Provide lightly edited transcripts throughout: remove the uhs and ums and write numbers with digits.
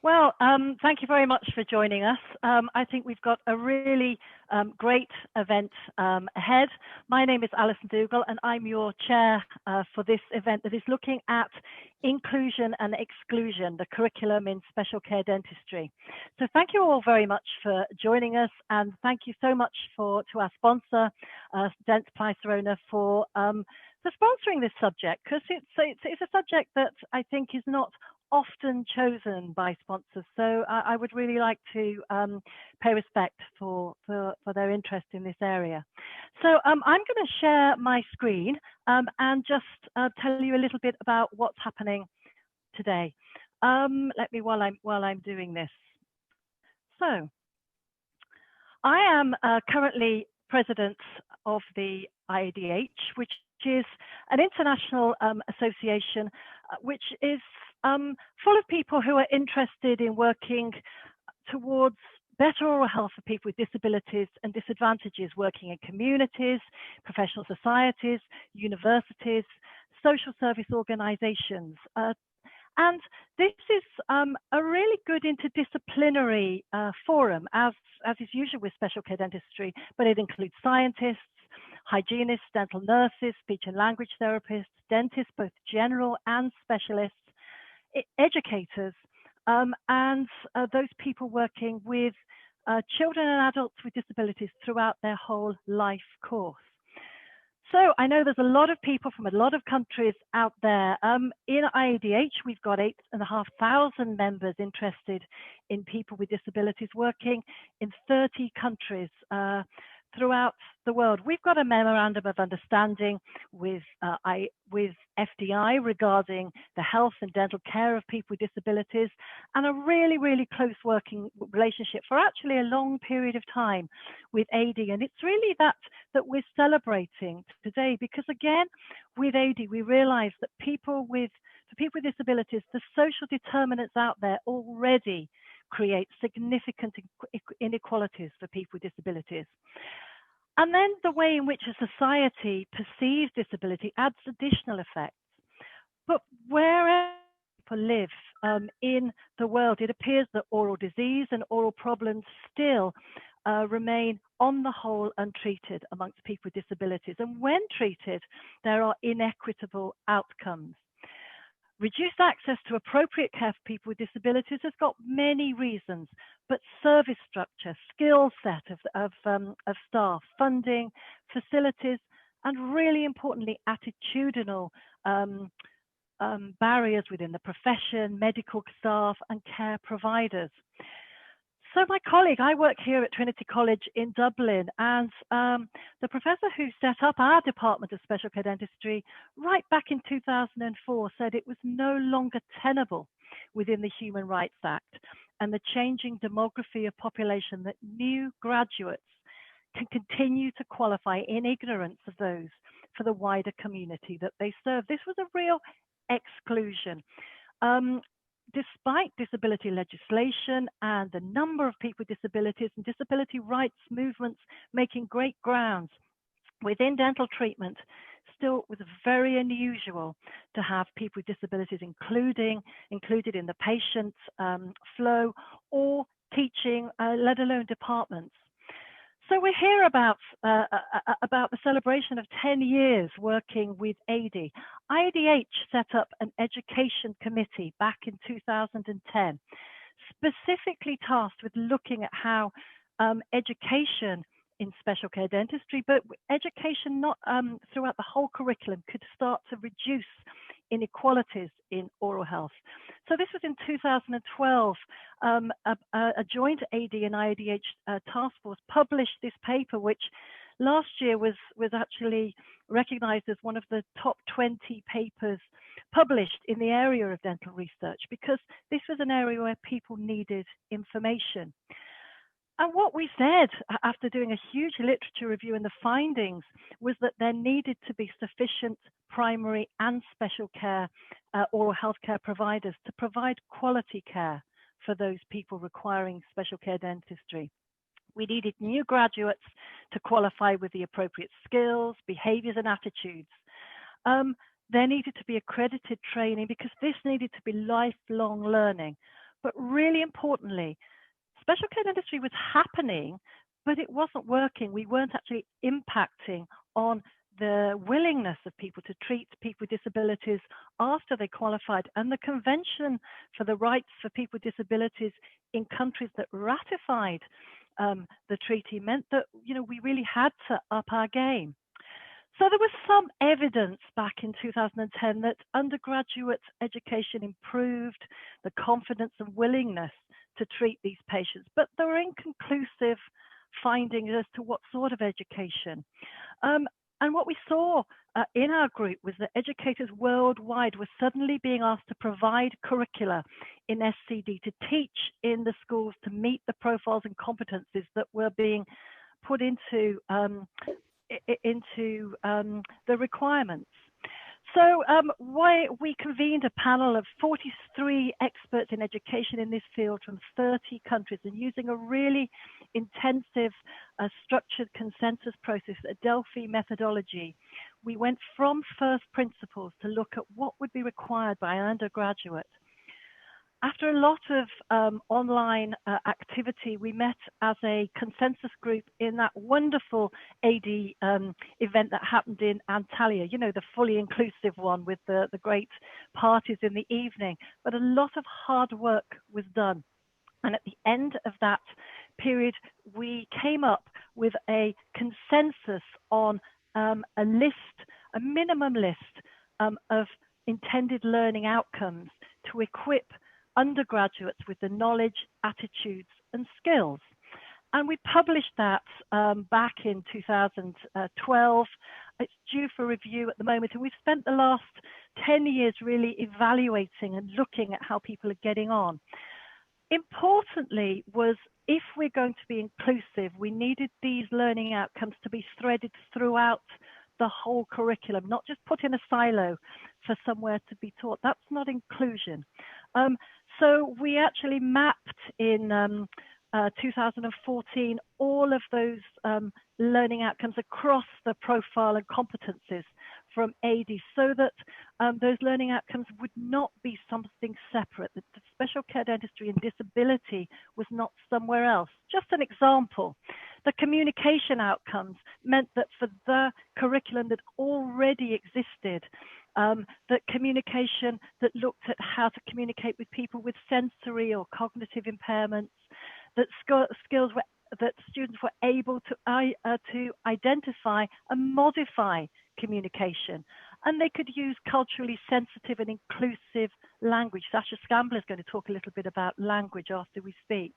Thank you very much for joining us. I think we've got a really great event ahead. My name is Alison Dougal, and I'm your chair for this event that is looking at inclusion and exclusion, the curriculum in special care dentistry. So thank you all very much for joining us, and thank you so much to our sponsor, Dentsply Sirona, for sponsoring this subject, because it's a subject that I think is not often chosen by sponsors. So I would really like to pay respect for their interest in this area. So I'm going to share my screen and just tell you a little bit about what's happening today. Let me while I'm doing this. So I am currently president of the IADH, which is an international association which is full of people who are interested in working towards better oral health for people with disabilities and disadvantages, working in communities, professional societies, universities, social service organizations. And this is a really good interdisciplinary forum, as is usual with special care dentistry, but it includes scientists, hygienists, dental nurses, speech and language therapists, dentists, both general and specialists, educators, and those people working with children and adults with disabilities throughout their whole life course. So I know there's a lot of people from a lot of countries out there. In IADH, we've got 8,500 members interested in people with disabilities working in 30 countries throughout the world. We've got a memorandum of understanding with FDI regarding the health and dental care of people with disabilities, and a really, really close working relationship for actually a long period of time with ADEE. And it's really that we're celebrating today, because again, with ADEE, we realize that for people with disabilities, the social determinants out there already create significant inequalities for people with disabilities. And then the way in which a society perceives disability adds additional effects. But wherever people live in the world, it appears that oral disease and oral problems still remain on the whole untreated amongst people with disabilities. And when treated, there are inequitable outcomes. Reduced access to appropriate care for people with disabilities has got many reasons, but service structure, skill set of staff, funding, facilities, and really importantly, attitudinal barriers within the profession, medical staff, and care providers. So my colleague, I work here at Trinity College in Dublin, and the professor who set up our Department of Special Care Dentistry right back in 2004 said it was no longer tenable within the Human Rights Act and the changing demography of population that new graduates can continue to qualify in ignorance of those for the wider community that they serve. This was a real exclusion. Despite disability legislation and the number of people with disabilities and disability rights movements making great grounds within dental treatment, still it was very unusual to have people with disabilities included in the patient flow or teaching, let alone departments. So we're here about the celebration of 10 years working with ADEE. IADH set up an education committee back in 2010, specifically tasked with looking at how education in special care dentistry, but education not throughout the whole curriculum, could start to reduce inequalities in oral health. So this was in 2012. A joint ADEE and IADH task force published this paper, which last year was actually recognized as one of the top 20 papers published in the area of dental research, because this was an area where people needed information. And what we said after doing a huge literature review, and the findings was that there needed to be sufficient primary and special care oral health care providers to provide quality care for those people requiring special care dentistry. We needed new graduates to qualify with the appropriate skills, behaviors, and attitudes. There needed to be accredited training, because this needed to be lifelong learning, But really importantly, special care dentistry was happening, but it wasn't working. We weren't actually impacting on the willingness of people to treat people with disabilities after they qualified. And the Convention for the Rights for People with Disabilities in countries that ratified the treaty meant that, we really had to up our game. So there was some evidence back in 2010 that undergraduate education improved the confidence and willingness to treat these patients, but there were inconclusive findings as to what sort of education. And what we saw in our group was that educators worldwide were suddenly being asked to provide curricula in SCD to teach in the schools to meet the profiles and competencies that were being put into the requirements. So we convened a panel of 43 experts in education in this field from 30 countries, and using a really intensive structured consensus process, a Delphi methodology, we went from first principles to look at what would be required by an undergraduate. After a lot of online activity, we met as a consensus group in that wonderful ADEE event that happened in Antalya, the fully inclusive one with the great parties in the evening. But a lot of hard work was done. And at the end of that period, we came up with a consensus on a minimum list of intended learning outcomes to equip undergraduates with the knowledge, attitudes, and skills. And we published that back in 2012. It's due for review at the moment, and we've spent the last 10 years really evaluating and looking at how people are getting on. Importantly was, if we're going to be inclusive, we needed these learning outcomes to be threaded throughout the whole curriculum, not just put in a silo for somewhere to be taught. That's not inclusion. So we actually mapped in 2014 all of those learning outcomes across the profile and competencies from ADEE, so that those learning outcomes would not be something separate, that the special care dentistry and disability was not somewhere else. Just an example, the communication outcomes meant that for the curriculum that already existed, that communication that looked at how to communicate with people with sensory or cognitive impairments, that skills were, that students were able to identify and modify communication, and they could use culturally sensitive and inclusive language. Sasha Scambler is going to talk a little bit about language after we speak.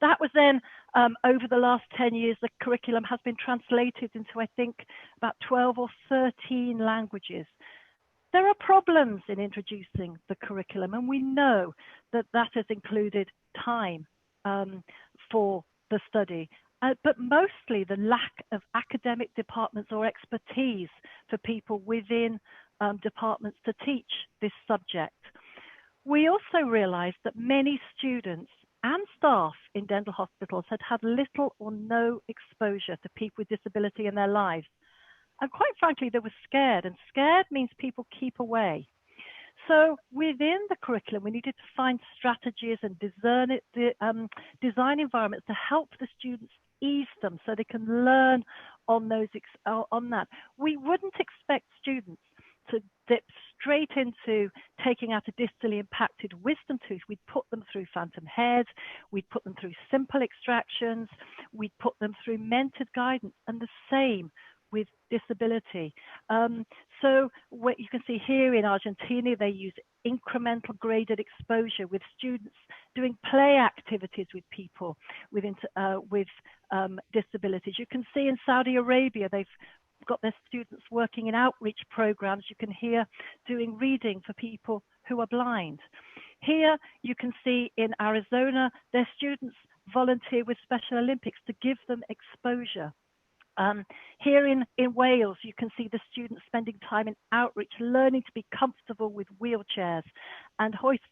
That was then, over the last 10 years, the curriculum has been translated into, I think, about 12 or 13 languages. There are problems in introducing the curriculum, and we know that that has included time for the study, but mostly the lack of academic departments or expertise for people within departments to teach this subject. We also realized that many students and staff in dental hospitals had had little or no exposure to people with disability in their lives. And quite frankly, they were scared, and scared means people keep away. So within the curriculum, we needed to find strategies and design environments to help the students ease them so they can learn on that. We wouldn't expect students to dip straight into taking out a distally impacted wisdom tooth. We'd put them through phantom head, we'd put them through simple extractions, we'd put them through mentored guidance, and the same with disability. So what you can see here in Argentina, they use incremental graded exposure with students doing play activities with people with disabilities. You can see in Saudi Arabia, they've got their students working in outreach programs. You can hear doing reading for people who are blind. Here you can see in Arizona, their students volunteer with Special Olympics to give them exposure. Here in Wales, you can see the students spending time in outreach, learning to be comfortable with wheelchairs and hoists.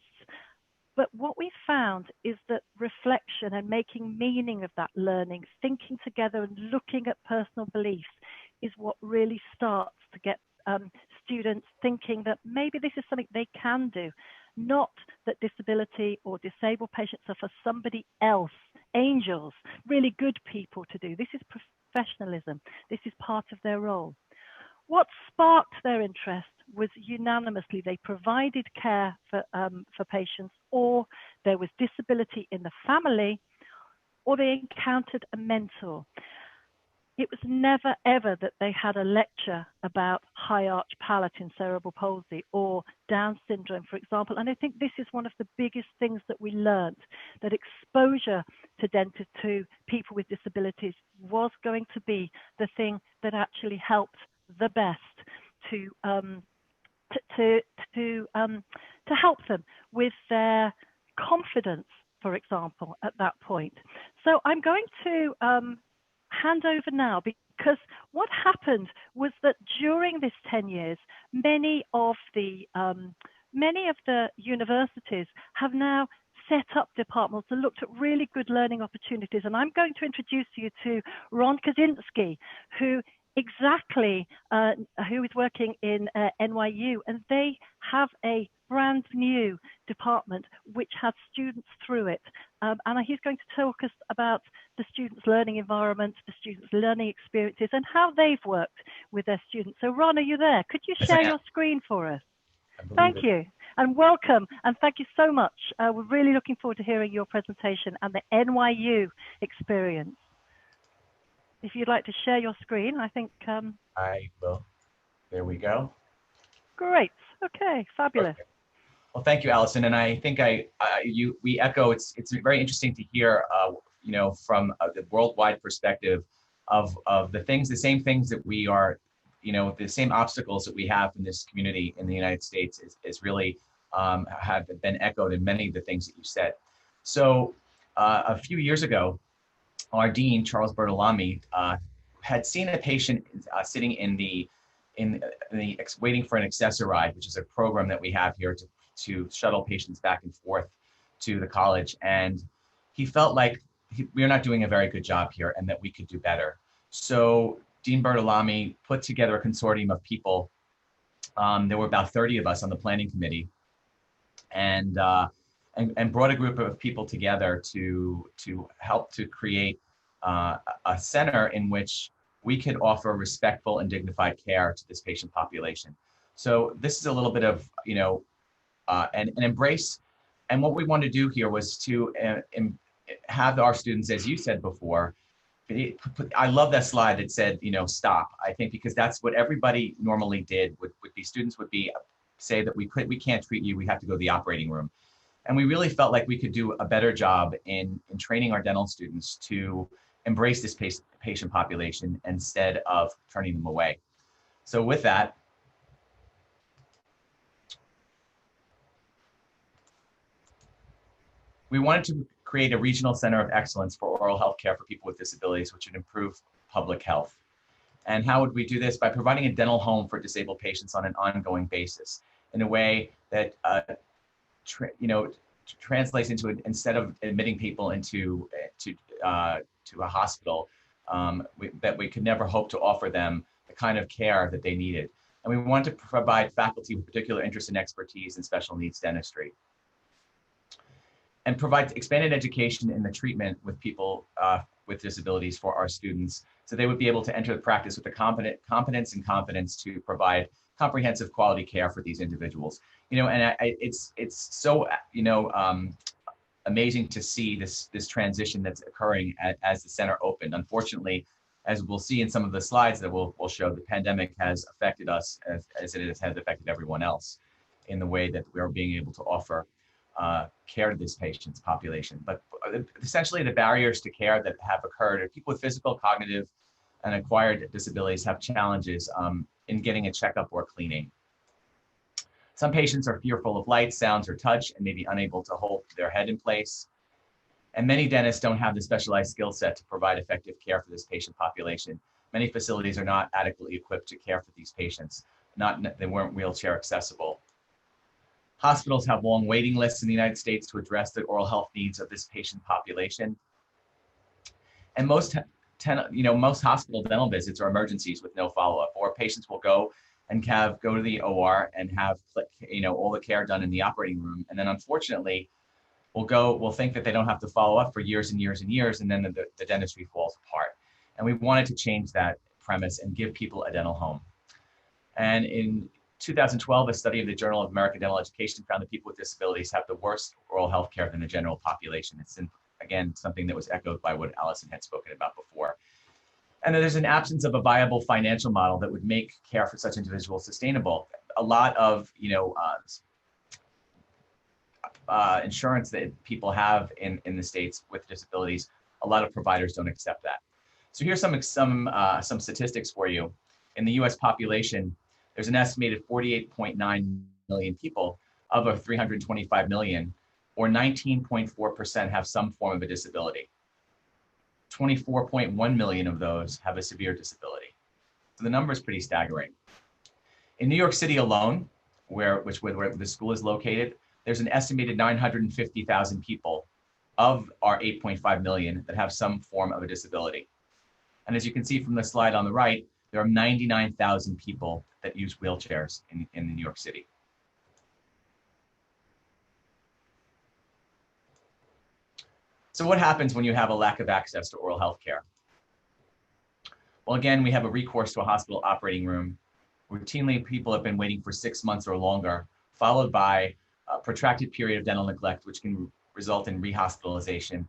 But what we found is that reflection and making meaning of that learning, thinking together and looking at personal beliefs, is what really starts to get students thinking that maybe this is something they can do, not that disability or disabled patients are for somebody else, angels, really good people to do. This is professionalism. This is part of their role. What sparked their interest was unanimously they provided care for patients, or there was disability in the family, or they encountered a mentor. It was never ever that they had a lecture about high arch palate in cerebral palsy or Down syndrome, for example. And I think this is one of the biggest things that we learned, that exposure to people with disabilities was going to be the thing that actually helped the best to help them with their confidence, for example, at that point. So I'm going to hand over now, because what happened was that during this 10 years, many of the universities have now set up departments and looked at really good learning opportunities. And I'm going to introduce you to Ron Kaczynski, who is working in NYU, and they have a brand new department which has students through it. And he's going to talk us about the students' learning environment, the students' learning experiences, and how they've worked with their students. So Ron, are you there? Could you share your screen for us? Thank you, and welcome, and thank you so much. We're really looking forward to hearing your presentation and the NYU experience. If you'd like to share your screen, I think. I will. There we go. Great. Okay. Fabulous. Okay. Well, thank you, Allison. And I think we echo. It's very interesting to hear, from the worldwide perspective of the same things that we are, the same obstacles that we have in this community in the United States is really have been echoed in many of the things that you said. So a few years ago, our dean, Charles Bertolami, had seen a patient sitting in the waiting for an accessoride, which is a program that we have here to shuttle patients back and forth to the college. And he felt like we are not doing a very good job here and that we could do better. So Dean Bertolami put together a consortium of people. There were about 30 of us on the planning committee, and brought a group of people together to help to create a center in which we could offer respectful and dignified care to this patient population. So this is a little bit of, an embrace. And what we want to do here was to have our students, as you said before, I love that slide that said, stop. I think because that's what everybody normally did would be students would say that we can't treat you, we have to go to the operating room. And we really felt like we could do a better job in training our dental students to embrace this patient population instead of turning them away. So with that, we wanted to create a regional center of excellence for oral health care for people with disabilities, which would improve public health. And how would we do this? By providing a dental home for disabled patients on an ongoing basis in a way that translates into instead of admitting people into a hospital, that we could never hope to offer them the kind of care that they needed. And we wanted to provide faculty with particular interest and expertise in special needs dentistry, and provide expanded education in the treatment with people with disabilities for our students, so they would be able to enter the practice with the competence and confidence to provide comprehensive quality care for these individuals. And it's so amazing to see this transition that's occurring as the center opened. Unfortunately, as we'll see in some of the slides that we'll show, the pandemic has affected us as it has affected everyone else in the way that we are being able to offer care to this patient's population. But essentially the barriers to care that have occurred are people with physical, cognitive, and acquired disabilities have challenges in getting a checkup or cleaning. Some patients are fearful of light, sounds, or touch and may be unable to hold their head in place. And many dentists don't have the specialized skill set to provide effective care for this patient population. Many facilities are not adequately equipped to care for these patients. They weren't wheelchair accessible. Hospitals have long waiting lists in the United States to address the oral health needs of this patient population. And most hospital dental visits are emergencies with no follow-up, or patients will go and go to the OR and have, you know, all the care done in the operating room. And then unfortunately, we'll think that they don't have to follow up for years and years and years, and then the dentistry falls apart. And we wanted to change that premise and give people a dental home. And in 2012, a study of the Journal of American Dental Education found that people with disabilities have the worst oral health care than the general population. It's, again, something that was echoed by what Allison had spoken about before. And then there's an absence of a viable financial model that would make care for such individuals sustainable. A lot of, you know, insurance that people have in the States with disabilities, a lot of providers don't accept that. So here's some statistics for you. In the US population, there's an estimated 48.9 million people of a 325 million, or 19.4% have some form of a disability. 24.1 million of those have a severe disability. So the number is pretty staggering. In New York City alone, where the school is located, there's an estimated 950,000 people of our 8.5 million that have some form of a disability. And as you can see from the slide on the right, there are 99,000 people that use wheelchairs in New York City. So what happens when you have a lack of access to oral health care? Well, again, we have a recourse to a hospital operating room. Routinely, people have been waiting for 6 months or longer, followed by a protracted period of dental neglect, which can result in rehospitalization,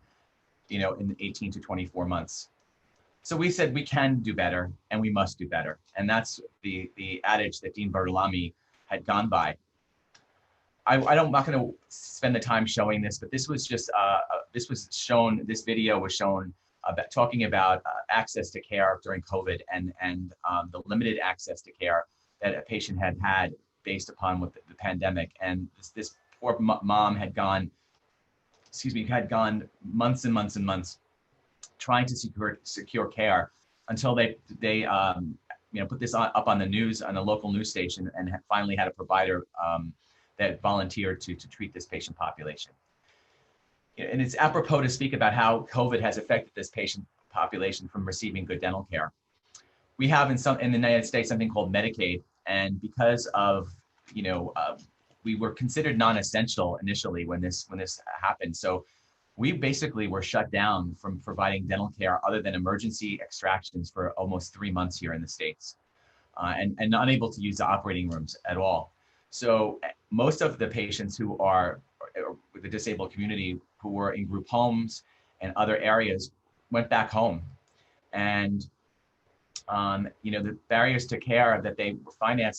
you know, in 18 to 24 months. So we said we can do better and we must do better. And that's the adage that Dean Bertolami had gone by. I'm not going to spend the time showing this, but this was just, this video was shown about talking about access to care during COVID and the limited access to care that a patient had based upon with the pandemic. And this poor mom had gone months and months and months trying to secure care until they put this up on the news, on a local news station, and finally had a provider that volunteered to treat this patient population. And it's apropos to speak about how COVID has affected this patient population from receiving good dental care. We have in the United States something called Medicaid, and because of, we were considered non-essential initially when this happened. So we basically were shut down from providing dental care other than emergency extractions for almost 3 months here in the States, and unable to use the operating rooms at all. So most of the patients who are with the disabled community who were in group homes and other areas went back home. And the barriers to care that they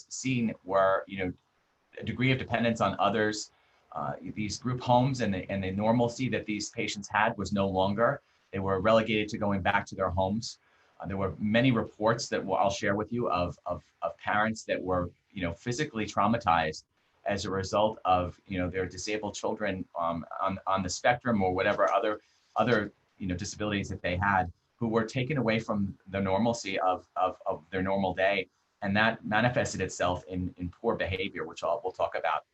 seen were, a degree of dependence on others. These group homes and the normalcy that these patients had was no longer. They were relegated to going back to their homes. There were many reports that I'll share with you of parents that were, physically traumatized as a result of, their disabled children on the spectrum or whatever other disabilities that they had, who were taken away from the normalcy of their normal day. And that manifested itself in poor behavior, which we'll talk about.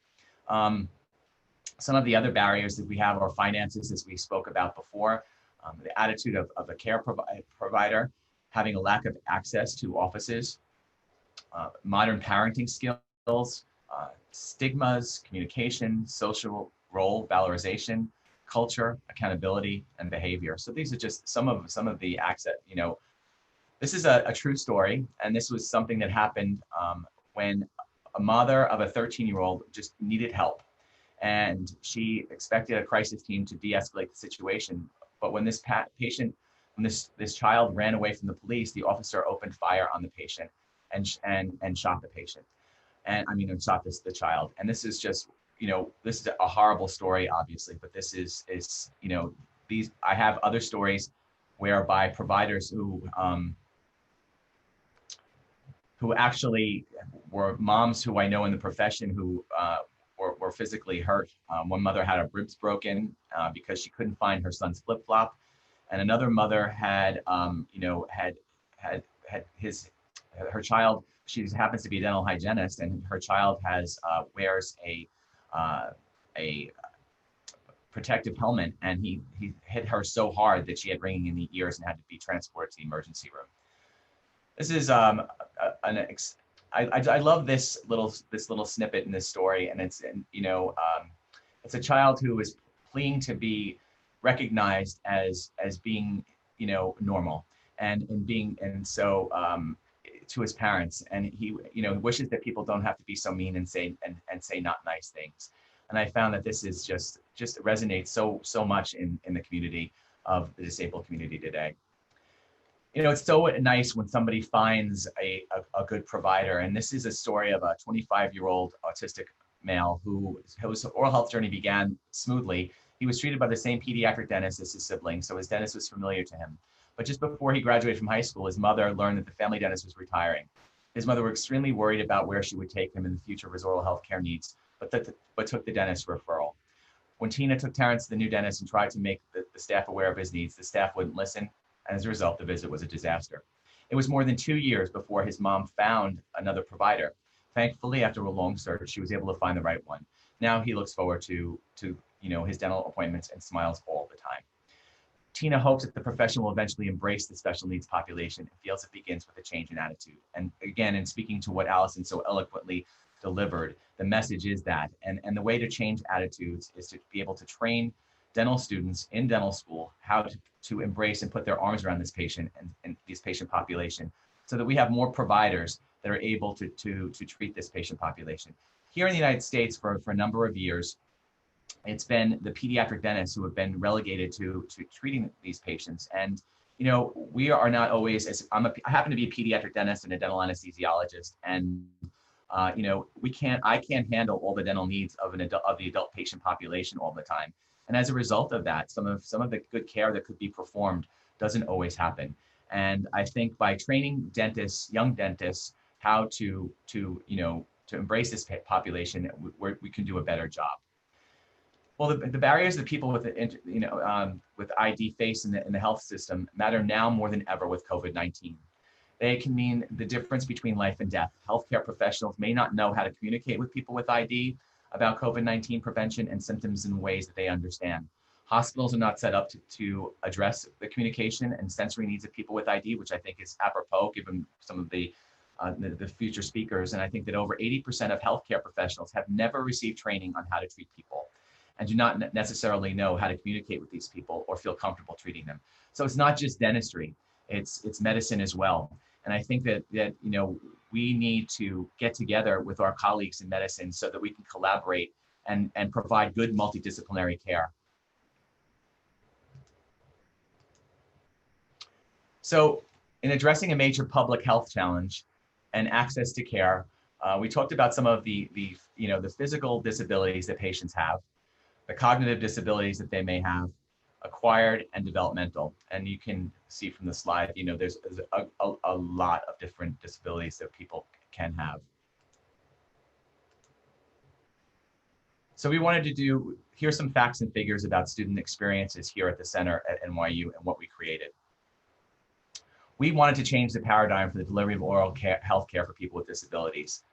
Some of the other barriers that we have are finances, as we spoke about before, the attitude of a care provider, having a lack of access to offices, modern parenting skills, stigmas, communication, social role valorization, culture, accountability, and behavior. So these are just some of the access. This is a true story, and this was something that happened when a mother of a 13-year-old just needed help, and she expected a crisis team to de-escalate the situation. But when this child ran away from the police, the officer opened fire on the patient and shot the patient, and shot the child. And this is just, this is a horrible story, obviously, but this is I have other stories whereby providers who actually were moms who I know in the profession who were physically hurt. One mother had her ribs broken because she couldn't find her son's flip-flop, and another mother had her child. She happens to be a dental hygienist, and her child wears a protective helmet, and he hit her so hard that she had ringing in the ears and had to be transported to the emergency room. This is I love this little snippet in this story, and it's a child who is pleading to be recognized as being normal and being and so to his parents, and he wishes that people don't have to be so mean and say not nice things. And I found that this is just resonates so much in the community of the disabled community today. It's so nice when somebody finds a good provider. And this is a story of a 25-year-old autistic male whose oral health journey began smoothly. He was treated by the same pediatric dentist as his sibling, so his dentist was familiar to him. But just before he graduated from high school, his mother learned that the family dentist was retiring. His mother was extremely worried about where she would take him in the future of his oral health care needs, but took the dentist referral. When Tina took Terrence to the new dentist and tried to make the staff aware of his needs, the staff wouldn't listen. And as a result, the visit was a disaster. It was more than 2 years before his mom found another provider. Thankfully, after a long search, she was able to find the right one. Now he looks forward to his dental appointments and smiles all the time. Tina hopes that the profession will eventually embrace the special needs population and feels it begins with a change in attitude. And again, in speaking to what Allison so eloquently delivered, the message is that, and the way to change attitudes is to be able to train dental students in dental school how to embrace and put their arms around this patient and this patient population, so that we have more providers that are able to treat this patient population. Here in the United States, for a number of years, it's been the pediatric dentists who have been relegated to treating these patients. And we are not always, I happen to be a pediatric dentist and a dental anesthesiologist, and I can't handle all the dental needs of the adult patient population all the time. And as a result of that, some of the good care that could be performed doesn't always happen. And I think by training dentists, young dentists, how to embrace this population, we can do a better job. Well, the barriers that people with ID face in the health system matter now more than ever with COVID-19. They can mean the difference between life and death. Healthcare professionals may not know how to communicate with people with ID about COVID-19 prevention and symptoms in ways that they understand. Hospitals are not set up to address the communication and sensory needs of people with ID, which I think is apropos given some of the future speakers. And I think that over 80% of healthcare professionals have never received training on how to treat people and do not necessarily know how to communicate with these people or feel comfortable treating them. So it's not just dentistry, it's medicine as well. And I think that we need to get together with our colleagues in medicine so that we can collaborate and provide good multidisciplinary care. So in addressing a major public health challenge and access to care, we talked about some of the physical disabilities that patients have, the cognitive disabilities that they may have, acquired and developmental. And you can see from the slide, there's a lot of different disabilities that people can have. So we wanted to here's some facts and figures about student experiences here at the center at NYU and what we created. We wanted to change the paradigm for the delivery of oral health care for people with disabilities.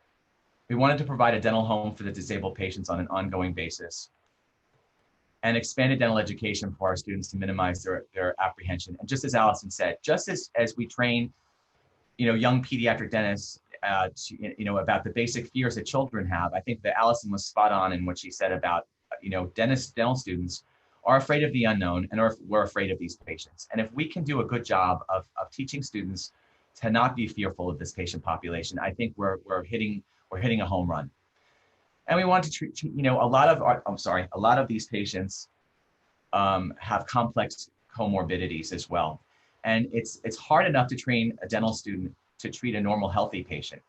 We wanted to provide a dental home for the disabled patients on an ongoing basis, and expanded dental education for our students to minimize their apprehension. And just as Allison said, just as we train, young pediatric dentists, about the basic fears that children have, I think that Allison was spot on in what she said about, dental students are afraid of the unknown and we're afraid of these patients. And if we can do a good job of teaching students to not be fearful of this patient population, I think we're hitting a home run. And we want to treat, a lot of these patients have complex comorbidities as well. And it's hard enough to train a dental student to treat a normal healthy patient.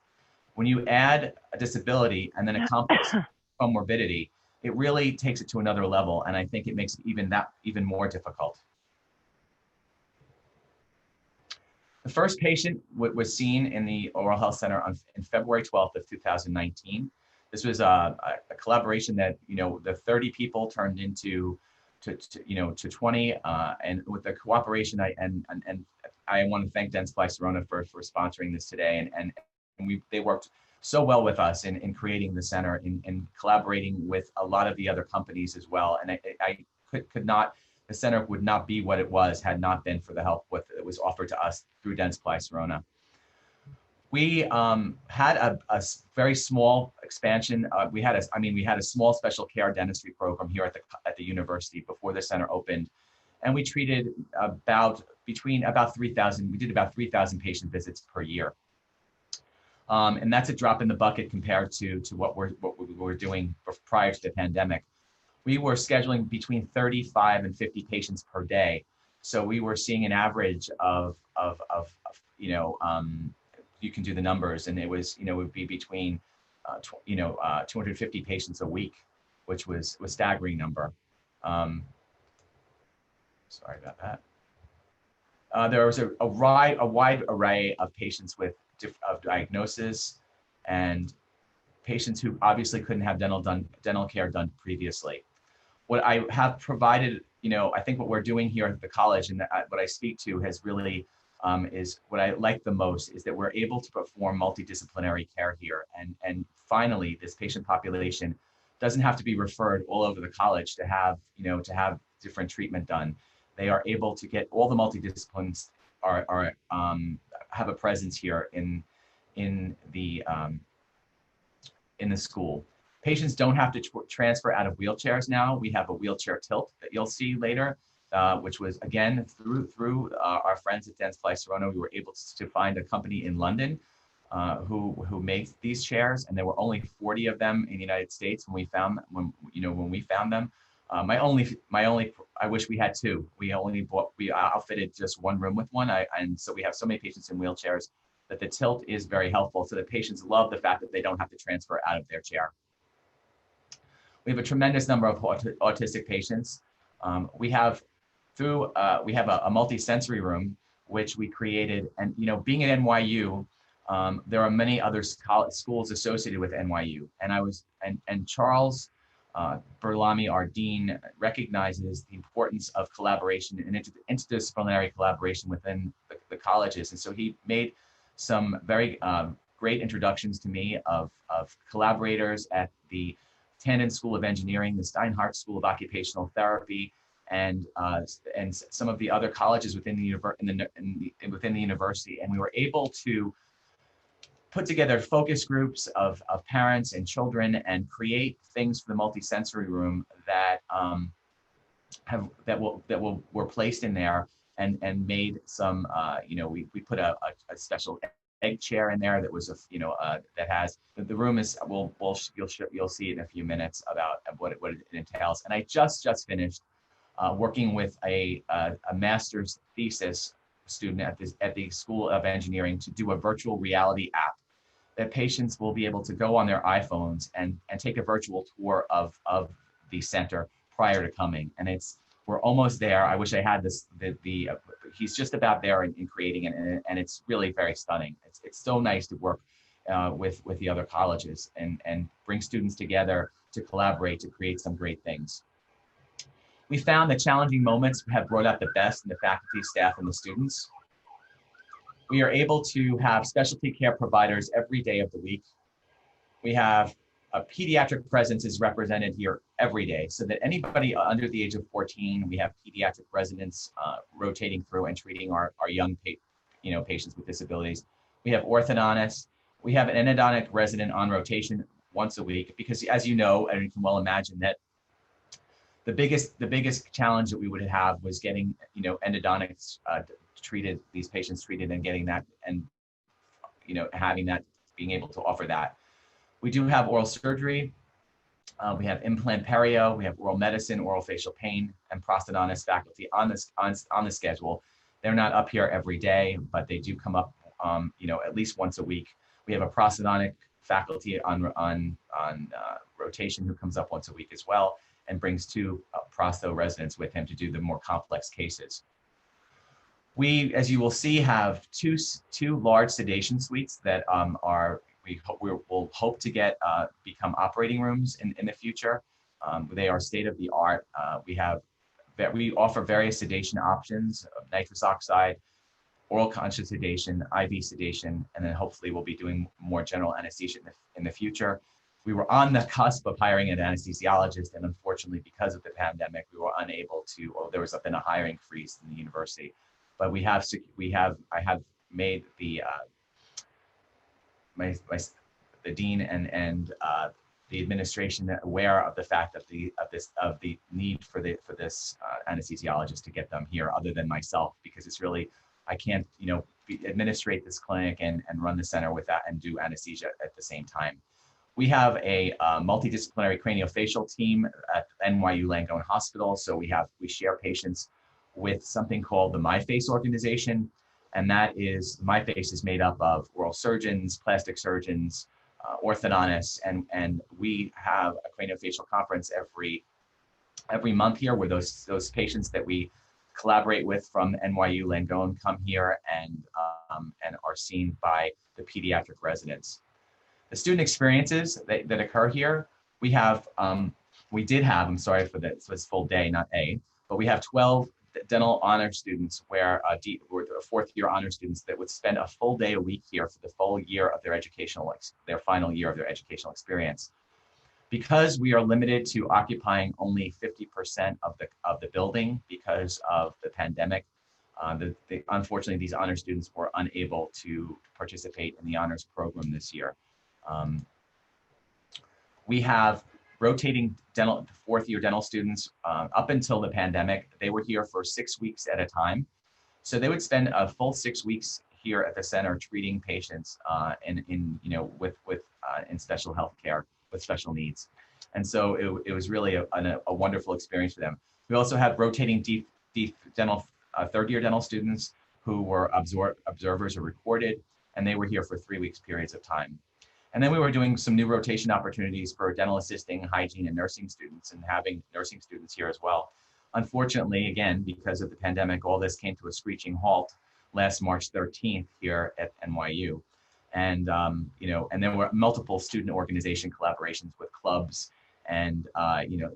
When you add a disability and then a complex comorbidity, it really takes it to another level. And I think it makes it even more difficult. The first patient was seen in the Oral Health Center on February 12th of 2019. This was a collaboration that, the 30 people turned into to 20, and with the cooperation, I want to thank Dentsply Sirona for sponsoring this today, and they worked so well with us in creating the center, in collaborating with a lot of the other companies as well. And the center would not be what it was had not been for the help that was offered to us through Dentsply Sirona. We had very small expansion. We had a small special care dentistry program here at the university before the center opened, and we treated about 3,000. We did about 3,000 patient visits per year, and that's a drop in the bucket compared to what we were doing prior to the pandemic. We were scheduling between 35 and 50 patients per day, so we were seeing an average of you can do the numbers, and it would be between 250 patients a week, which was a staggering number. Sorry about that. There was a wide array of patients with diagnosis and patients who obviously couldn't have dental care done previously. What I have provided, I think what we're doing here at the college, and what I speak to has really is what I like the most, is that we're able to perform multidisciplinary care here. And finally, this patient population doesn't have to be referred all over the college to have different treatment done. They are able to get all the multidisciplines have a presence here in the school. Patients don't have to transfer out of wheelchairs now. We have a wheelchair tilt that you'll see later, which was, again, through our friends at Dentsply Sirona. We were able to find a company in London who makes these chairs, and there were only 40 of them in the United States when we found them. I wish we had two. We outfitted just one room with one, and so we have so many patients in wheelchairs that the tilt is very helpful. So the patients love the fact that they don't have to transfer out of their chair. We have a tremendous number of autistic patients. We have a multi-sensory room, which we created. And being at NYU, there are many other schools associated with NYU. And Charles Berlami, our dean, recognizes the importance of collaboration and interdisciplinary collaboration within the colleges. And so he made some very great introductions to me of collaborators at the Tandon School of Engineering, the Steinhardt School of Occupational Therapy, and some of the other colleges within the university. And we were able to put together focus groups of parents and children and create things for the multisensory room that were placed in there and made some we put a special egg chair in there that was that has the room is you'll see in a few minutes about what it entails. And I just finished working with a master's thesis student at the School of Engineering to do a virtual reality app that patients will be able to go on their iPhones and take a virtual tour of the center prior to coming. And we're almost there. I wish I had this. He's just about there in creating it, and it's really very stunning. It's so nice to work with the other colleges and bring students together to collaborate to create some great things. We found that challenging moments have brought out the best in the faculty, staff, and the students. We are able to have specialty care providers every day of the week. We have a pediatric presence is represented here every day, so that anybody under the age of 14, we have pediatric residents rotating through and treating our young patients with disabilities. We have orthodontists. We have an endodontic resident on rotation once a week, because as you know, and you can well imagine that the biggest challenge that we would have was getting endodontics treated, these patients treated, and getting that, and having that, being able to offer that. We do have oral surgery. We have implant perio. We have oral medicine, oral facial pain, and prosthodontist faculty on the schedule. They're not up here every day, but they do come up at least once a week. We have a prosthodontic faculty on rotation who comes up once a week as well, and brings two prostho residents with him to do the more complex cases. We, as you will see, have two large sedation suites that we'll hope to get become operating rooms in the future. They are state of the art. We offer various sedation options: nitrous oxide, oral conscious sedation, IV sedation, and then hopefully we'll be doing more general anesthesia in the future. We were on the cusp of hiring an anesthesiologist, and unfortunately, because of the pandemic, we were unable to. Or there was been a hiring freeze in the university, but I have made the the dean and the administration aware of the fact of the need for this anesthesiologist to get them here, other than myself, because it's really, I can't administrate this clinic and run the center with that and do anesthesia at the same time. We have a multidisciplinary craniofacial team at NYU Langone Hospital. So we share patients with something called the MyFace organization. And that is, MyFace is made up of oral surgeons, plastic surgeons, orthodontists, and we have a craniofacial conference every month here, where those patients that we collaborate with from NYU Langone come here and are seen by the pediatric residents. The student experiences that occur here, I'm sorry for this full day, not A, but we have 12 dental honor students where fourth year honor students that would spend a full day a week here for the full year of their final year of their educational experience. Because we are limited to occupying only 50% of the building because of the pandemic, unfortunately, these honor students were unable to participate in the honors program this year. We have rotating fourth year dental students. Up until the pandemic, they were here for 6 weeks at a time. So they would spend a full 6 weeks here at the center treating patients in special health care with special needs. And so it was really a wonderful experience for them. We also have rotating deep dental third year dental students who were observers or recorded, and they were here for 3 weeks periods of time. And then we were doing some new rotation opportunities for dental assisting, hygiene, and nursing students, and having nursing students here as well. Unfortunately, again, because of the pandemic, all this came to a screeching halt last March 13th here at NYU. And, and there were multiple student organization collaborations with clubs and,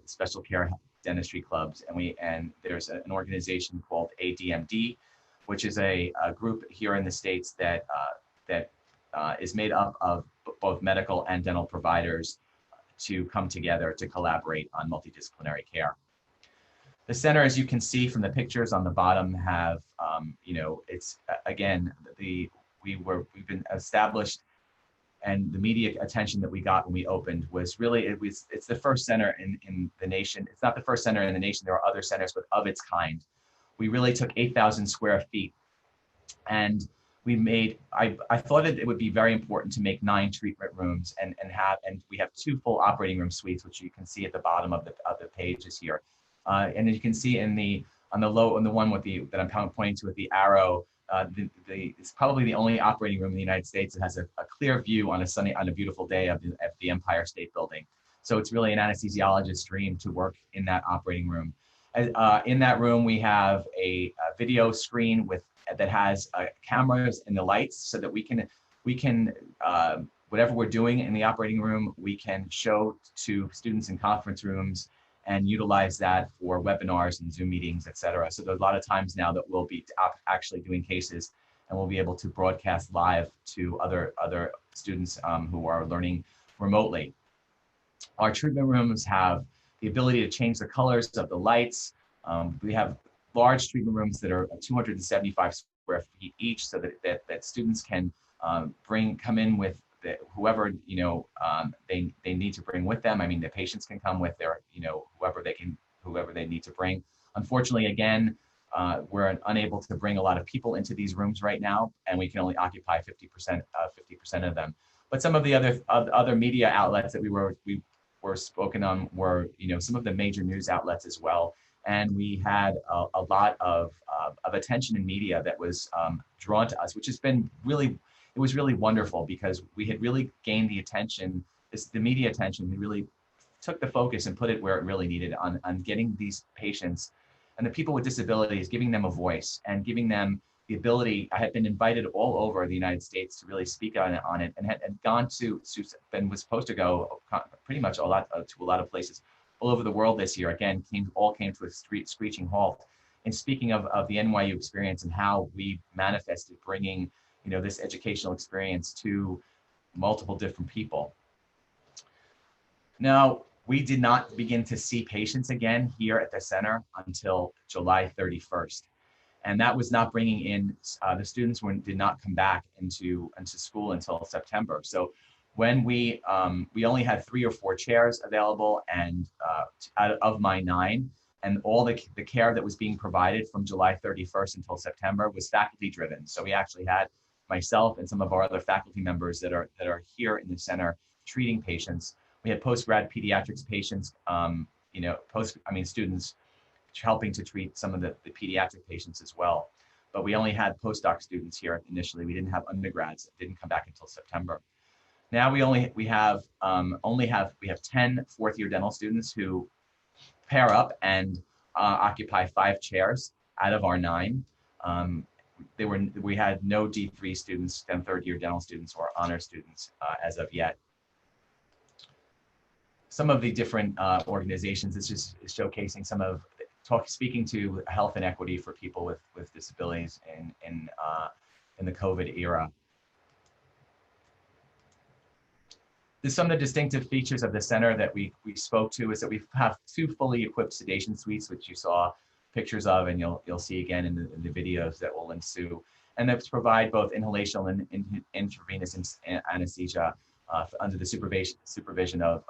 special care dentistry clubs. And there's an organization called ADMD, which is a group here in the States that is made up of both medical and dental providers to come together to collaborate on multidisciplinary care. The center, as you can see from the pictures on the bottom, have, it's again, we've been established, and the media attention that we got when we opened was really, it's the first center in the nation. It's not the first center in the nation. There are other centers, but of its kind. We really took 8,000 square feet, and we made, I thought it would be very important to make 9 treatment rooms and we have 2 full operating room suites, which you can see at the bottom of the pages here. And as you can see on the one that I'm pointing to with the arrow, it's probably the only operating room in the United States that has a clear view on a beautiful day of the Empire State Building. So it's really an anesthesiologist's dream to work in that operating room. In that room, we have a video screen that has cameras and the lights, so that we can whatever we're doing in the operating room, we can show to students in conference rooms and utilize that for webinars and Zoom meetings, et cetera. So there's a lot of times now that we'll be actually doing cases, and we'll be able to broadcast live to other students who are learning remotely. Our treatment rooms have the ability to change the colors of the lights. We have large treatment rooms that are 275 square feet each, so that students can come in with whoever they need to bring with them. I mean, the patients can come with their whoever they need to bring. Unfortunately, again, we're unable to bring a lot of people into these rooms right now, and we can only occupy 50% of them. But some of the other media outlets that we were spoken on were some of the major news outlets as well. And we had a lot of attention in media that was drawn to us, which has been it was really wonderful, because we had really gained the attention, the media attention. We really took the focus and put it where it really needed on getting these patients and the people with disabilities, giving them a voice and giving them the ability. I had been invited all over the United States to really speak on it, and had gone was supposed to go pretty much to a lot of places all over the world this year. Again, all came to a screeching halt. And speaking of the NYU experience and how we manifested bringing this educational experience to multiple different people. Now, we did not begin to see patients again here at the center until July 31st. And that was not bringing in, the students did not come back into school until September. So when we only had 3 or 4 chairs available, and out of my 9, and all the care that was being provided from July 31st until September was faculty driven. So we actually had myself and some of our other faculty members that are here in the center treating patients. We had post-grad pediatrics patients, students helping to treat some of the pediatric patients as well. But we only had postdoc students here initially. We didn't have undergrads that didn't come back until September. Now we have 10 fourth-year dental students who pair up and occupy 5 chairs out of our 9. We had no D3 students and third-year dental students or honor students as of yet. Some of the different organizations, this is showcasing some of speaking to health and equity for people with disabilities in the COVID era. Some of the distinctive features of the center that we spoke to is that we have 2 fully equipped sedation suites, which you saw pictures of, and you'll see again in the videos that will ensue, and that provide both inhalational and intravenous anesthesia under the supervision of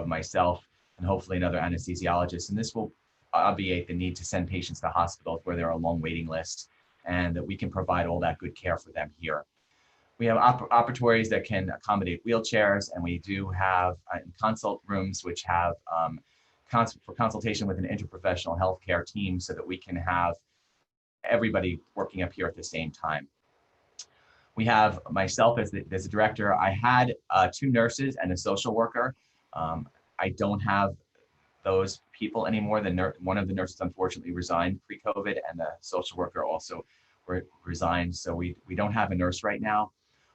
myself and hopefully another anesthesiologist. And this will obviate the need to send patients to hospitals where there are long waiting lists, and that we can provide all that good care for them here. We have operatories that can accommodate wheelchairs, and we do have consult rooms which have for consultation with an interprofessional healthcare team, so that we can have everybody working up here at the same time. We have myself as the director. I had 2 nurses and a social worker. I don't have those people anymore. One of the nurses unfortunately resigned pre-COVID, and the social worker also resigned. So we don't have a nurse right now.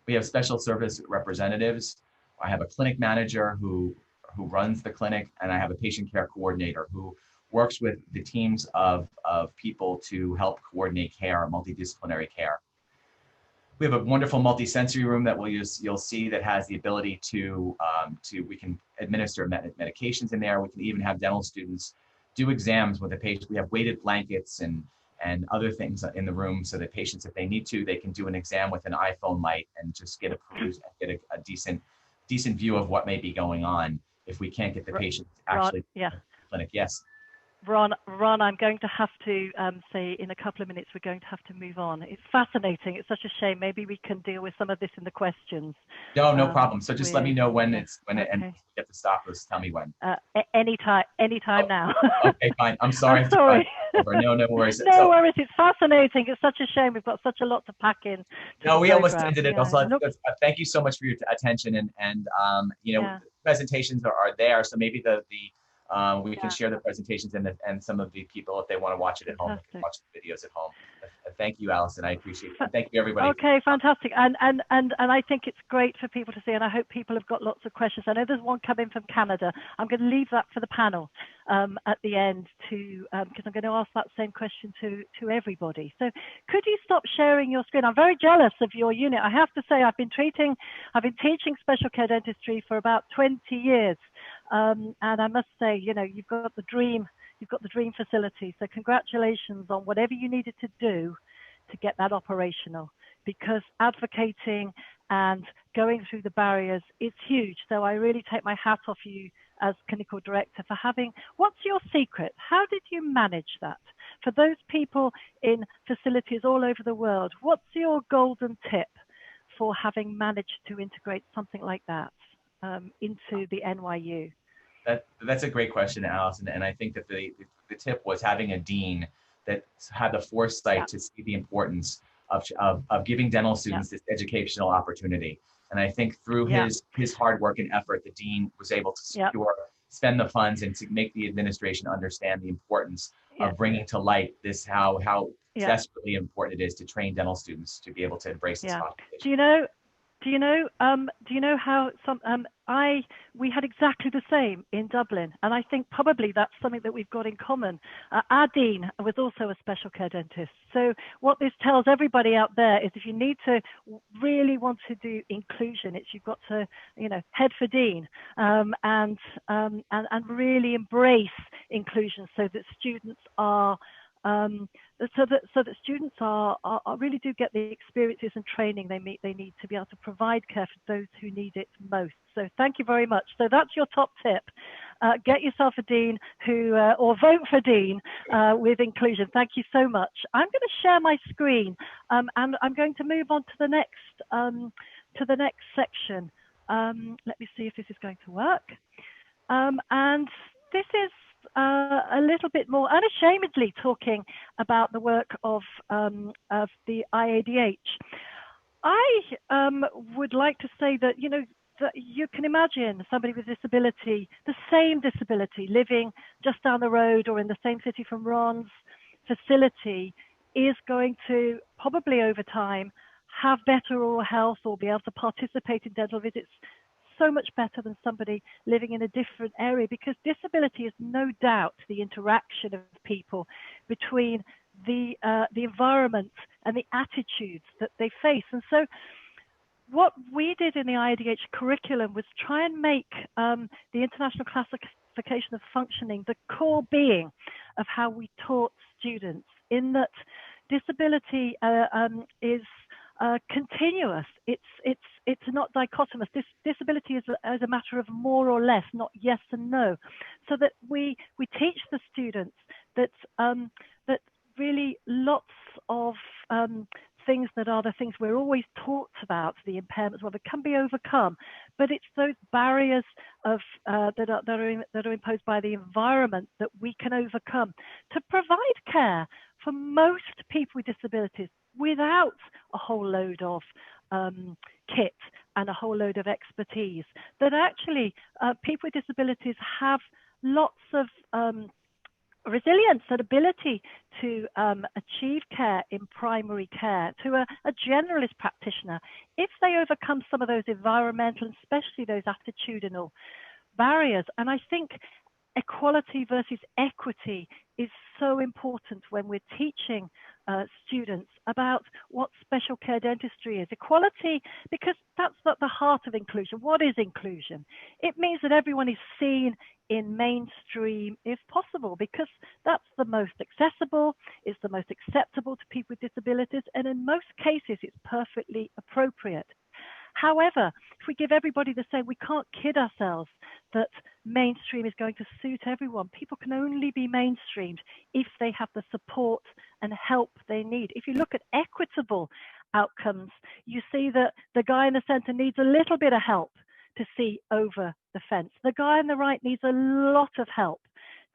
We have special service representatives. I have a clinic manager who runs the clinic, and I have a patient care coordinator who works with the teams of people to help coordinate care, multidisciplinary care. We have a wonderful multi-sensory room that you'll see that has the ability we can administer medications in there. We can even have dental students do exams with a patient. We have weighted blankets and other things in the room, so that patients, if they need to, they can do an exam with an iPhone light and just get a decent view of what may be going on if we can't get the patient actually to the clinic. Yes. Ron, I'm going to have to say in a couple of minutes we're going to have to move on. It's fascinating. It's such a shame. Maybe we can deal with some of this in the questions. No problem. So just let me know when and you have to stop us. Tell me when. Anytime now. Okay, fine. I'm sorry. I'm sorry. No worries. No worries. It's fascinating. It's such a shame. We've got such a lot to pack in. No, we almost ended it. Also, thank you so much for your attention, and presentations are there. So maybe we can share the presentations and some of the people, if they want to watch it at home, they can watch the videos at home. Thank you, Allison. I appreciate it. Thank you, everybody. Okay, fantastic. And I think it's great for people to see, and I hope people have got lots of questions. I know there's one coming from Canada. I'm going to leave that for the panel at the end because I'm going to ask that same question to everybody. So could you stop sharing your screen? I'm very jealous of your unit. I have to say, I've been teaching special care dentistry for about 20 years. And I must say, you've got the dream facility. So congratulations on whatever you needed to do to get that operational, because advocating and going through the barriers is huge. So I really take my hat off you as clinical director for what's your secret? How did you manage that? For those people in facilities all over the world, what's your golden tip for having managed to integrate something like that into the NYU? That's a great question, Allison. And I think that the tip was having a dean that had the foresight to see the importance of giving dental students this educational opportunity. And I think through his hard work and effort, the dean was able to spend the funds and to make the administration understand the importance of bringing to light how desperately important it is to train dental students to be able to embrace this population. Do you know how we had exactly the same in Dublin, and I think probably that's something that we've got in common. Our dean was also a special care dentist. So what this tells everybody out there is if you need to really want to do inclusion, you've got to head for dean and really embrace inclusion so that students are um, so that students are really do get the experiences and training they need to be able to provide care for those who need it most. So thank you very much. So that's your top tip. Get yourself a dean who, or vote for dean with inclusion. Thank you so much. I'm going to share my screen, and I'm going to move on to the next section. Let me see if this is going to work. And this is a little bit more unashamedly talking about the work of the IADH. I would like to say that, that you can imagine somebody with disability, the same disability, living just down the road or in the same city from Ron's facility, is going to probably over time have better oral health or be able to participate in dental visits so much better than somebody living in a different area, because disability is no doubt the interaction of people between the environment and the attitudes that they face. And so what we did in the IADH curriculum was try and make the International Classification of Functioning the core being of how we taught students, in that disability is continuous. It's not dichotomous. Disability is a matter of more or less, not yes and no. So that we teach the students that that really lots of things that are the things we're always taught about, the impairments, well, that can be overcome, but it's those barriers of that are imposed by the environment that we can overcome to provide care for most people with disabilities without a whole load of kit and a whole load of expertise. That actually people with disabilities have lots of resilience and ability to achieve care in primary care to a generalist practitioner if they overcome some of those environmental and especially those attitudinal barriers. And I think equality versus equity is so important when we're teaching students about what special care dentistry is. Equality, because that's at the heart of inclusion. What is inclusion? It means that everyone is seen in mainstream if possible, because that's the most accessible, it's the most acceptable to people with disabilities, and in most cases it's perfectly appropriate. However, if we give everybody the same, we can't kid ourselves that mainstream is going to suit everyone. People can only be mainstreamed if they have the support and help they need. If you look at equitable outcomes, you see that the guy in the center needs a little bit of help to see over the fence. The guy on the right needs a lot of help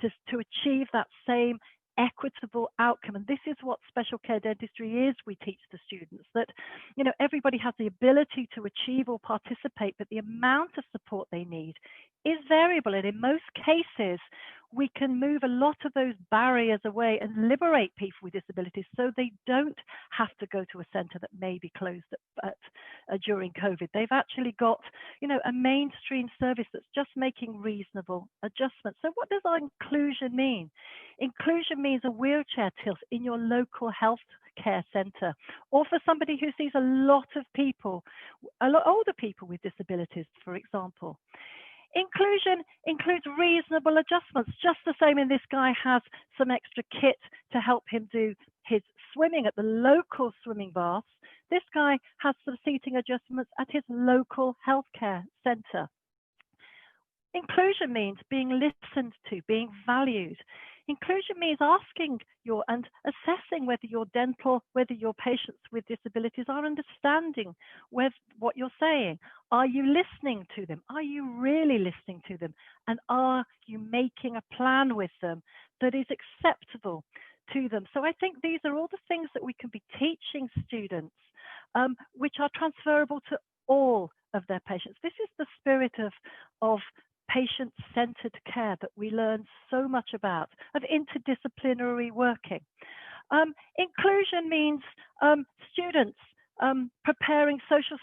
to achieve that same equitable outcome. And this is what special care dentistry is. We teach the students that, everybody has the ability to achieve or participate, but the amount of support they need is variable. And in most cases, we can move a lot of those barriers away and liberate people with disabilities so they don't have to go to a center that may be closed during COVID. They've actually got, a mainstream service that's just making reasonable adjustments. So what does inclusion mean? Inclusion means a wheelchair tilt in your local health care center, or for somebody who sees a lot of people, a lot older people with disabilities, for example. Inclusion includes reasonable adjustments, just the same in this guy has some extra kit to help him do his swimming at the local swimming baths. This guy has some seating adjustments at his local healthcare center. Inclusion means being listened to, being valued. Inclusion means asking and assessing whether your patients with disabilities are understanding what you're saying. Are you listening to them? Are you really listening to them? And are you making a plan with them that is acceptable to them? So I think these are all the things that we can be teaching students, which are transferable to all of their patients. This is the spirit of patient-centered care that we learn so much about, of interdisciplinary working. Inclusion means students preparing social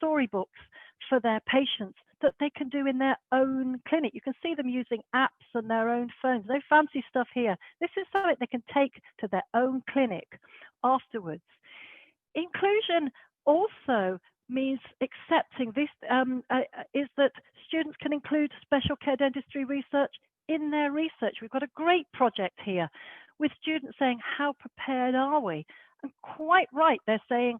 storybooks for their patients that they can do in their own clinic. You can see them using apps on their own phones. No fancy stuff here. This is something they can take to their own clinic afterwards. Inclusion also means accepting this is that students can include special care dentistry research in their research. We've got a great project here with students saying, how prepared are we? And quite right, they're saying,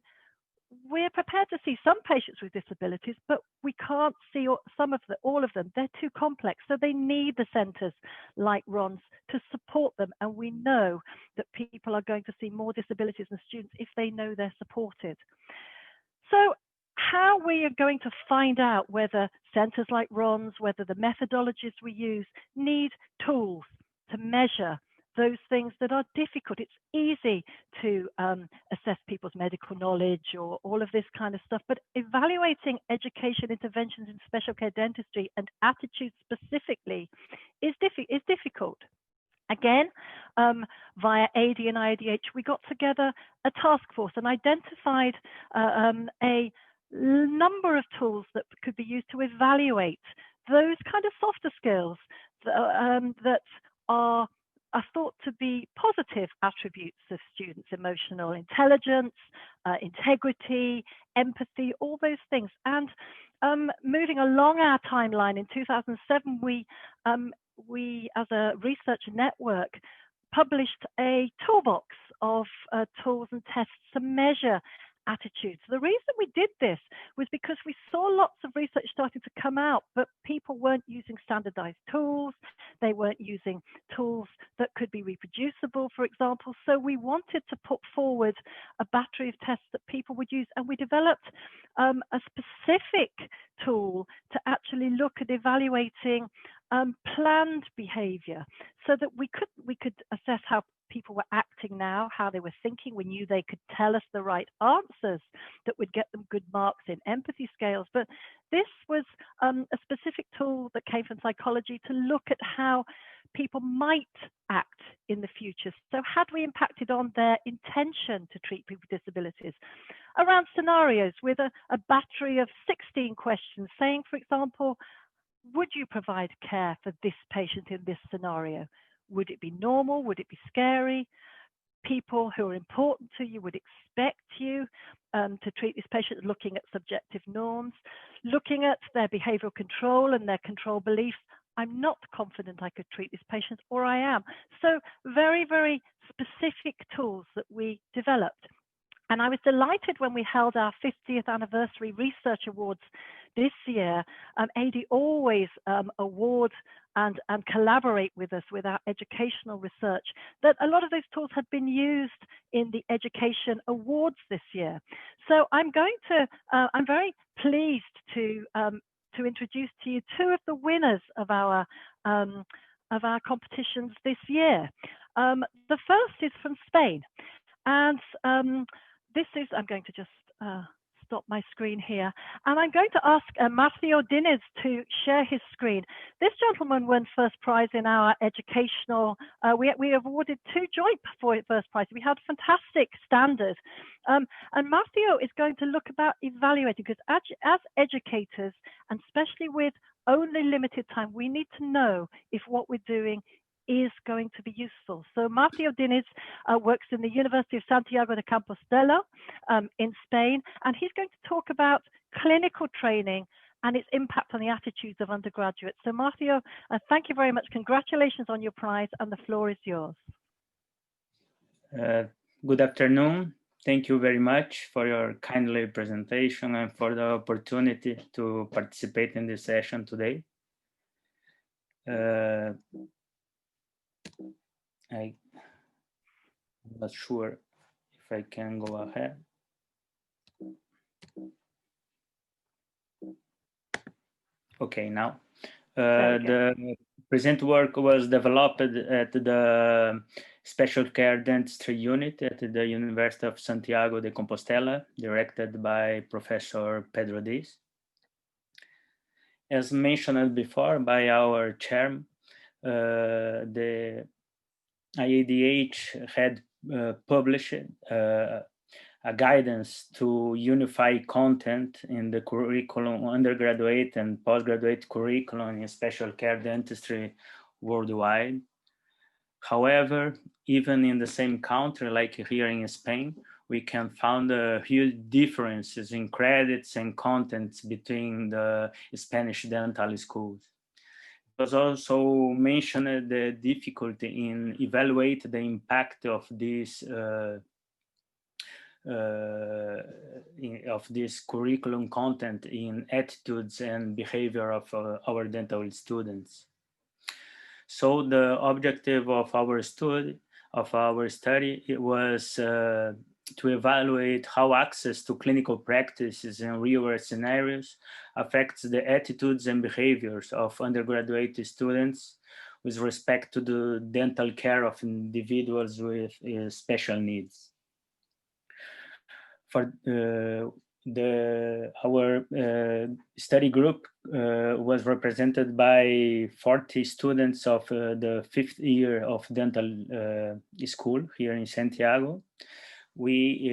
we're prepared to see some patients with disabilities, but we can't see all of them. They're too complex. So they need the centres like Ron's to support them. And we know that people are going to see more disabilities in students if they know they're supported. So how we are going to find out whether centres like Ron's, whether the methodologies we use need tools to measure those things that are difficult. It's easy to assess people's medical knowledge or all of this kind of stuff, but evaluating education interventions in special care dentistry and attitudes specifically is difficult. Again, via ADEE and IADH, we got together a task force and identified a number of tools that could be used to evaluate those kind of softer skills that are thought to be positive attributes of students: emotional intelligence, integrity, empathy, all those things. And moving along our timeline, in 2007, we as a research network published a toolbox of tools and tests to measure attitudes. The reason we did this was because we saw lots of research starting to come out, but people weren't using standardized tools. They weren't using tools that could be reproducible, for example. So we wanted to put forward a battery of tests that people would use, and we developed a specific tool to actually look at evaluating planned behavior, so that we could assess how people were acting now, how they were thinking. We knew they could tell us the right answers that would get them good marks in empathy scales. But this was a specific tool that came from psychology to look at how people might act in the future. So had we impacted on their intention to treat people with disabilities around scenarios with a battery of 16 questions saying, for example, would you provide care for this patient in this scenario? Would it be normal? Would it be scary? People who are important to you would expect you to treat this patient, looking at subjective norms, looking at their behavioral control and their control beliefs. I'm not confident I could treat this patient, or I am. So very, very specific tools that we developed. And I was delighted when we held our 50th anniversary research awards this year. ADEE always award and collaborate with us with our educational research, that a lot of those tools had been used in the education awards this year. So I'm very pleased to introduce to you two of the winners of our competitions this year. The first is from Spain, and this is, I'm going to just stop my screen here, and I'm going to ask Matthew Diniz to share his screen. This gentleman won first prize in our educational, we awarded two joint first prizes. We had fantastic standard. And Matthew is going to look about evaluating, because as educators, and especially with only limited time, we need to know if what we're doing is going to be useful. So Matthew Diniz works in the University of Santiago de Compostela in Spain, and he's going to talk about clinical training and its impact on the attitudes of undergraduates. So Matthew, thank you very much. Congratulations on your prize, and the floor is yours. Good afternoon. Thank you very much for your kindly presentation and for the opportunity to participate in this session today. I'm not sure if I can go ahead. Okay, now. The present work was developed at the Special Care Dentistry Unit at the University of Santiago de Compostela, directed by Professor Pedro Diz. As mentioned before by our chairman, the IADH had published a guidance to unify content in the curriculum, undergraduate and postgraduate curriculum in special care dentistry worldwide. However, even in the same country, like here in Spain, we can find huge differences in credits and contents between the Spanish dental schools. was also mentioned the difficulty in evaluate the impact of this curriculum content in attitudes and behavior of our dental students. So the objective of our study it was to evaluate how access to clinical practices in real-world scenarios affects the attitudes and behaviors of undergraduate students with respect to the dental care of individuals with special needs. For our study group was represented by 40 students of the 5th year of dental school here in Santiago. We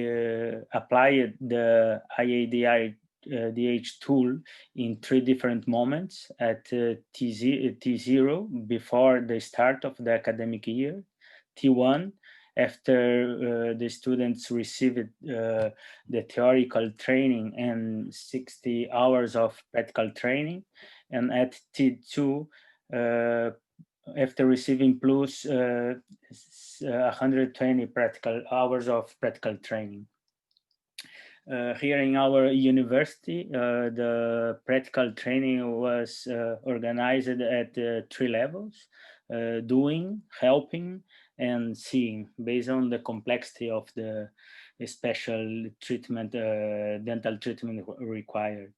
applied the IADH tool in 3 different moments at T0 before the start of the academic year, T1 after the students received the theoretical training and 60 hours of practical training, and at T2 after receiving plus 120 practical hours of practical training. Here in our university, the practical training was organized at 3 levels, doing, helping, and seeing, based on the complexity of the special treatment, dental treatment required.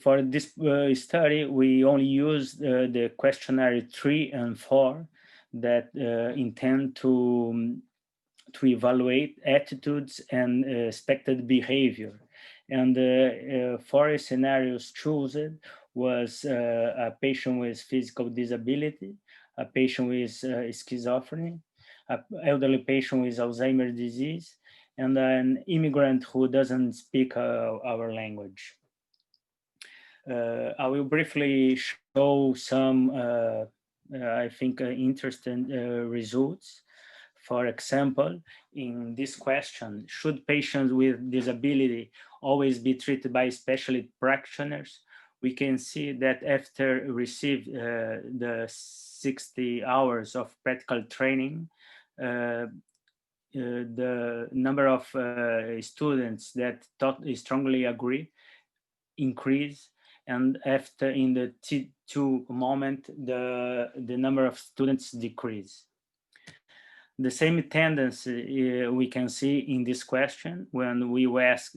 For this study, we only used the questionnaire 3 and 4 that intend to evaluate attitudes and expected behavior. And 4 scenarios chosen was a patient with physical disability, a patient with schizophrenia, an elderly patient with Alzheimer's disease, and an immigrant who doesn't speak our language. I will briefly show some, I think, interesting results. For example, in this question, should patients with disability always be treated by specialist practitioners? We can see that after receive the 60 hours of practical training, the number of students that strongly agree increase, and after in the T2 moment, the number of students decrease. The same tendency we can see in this question when we asked,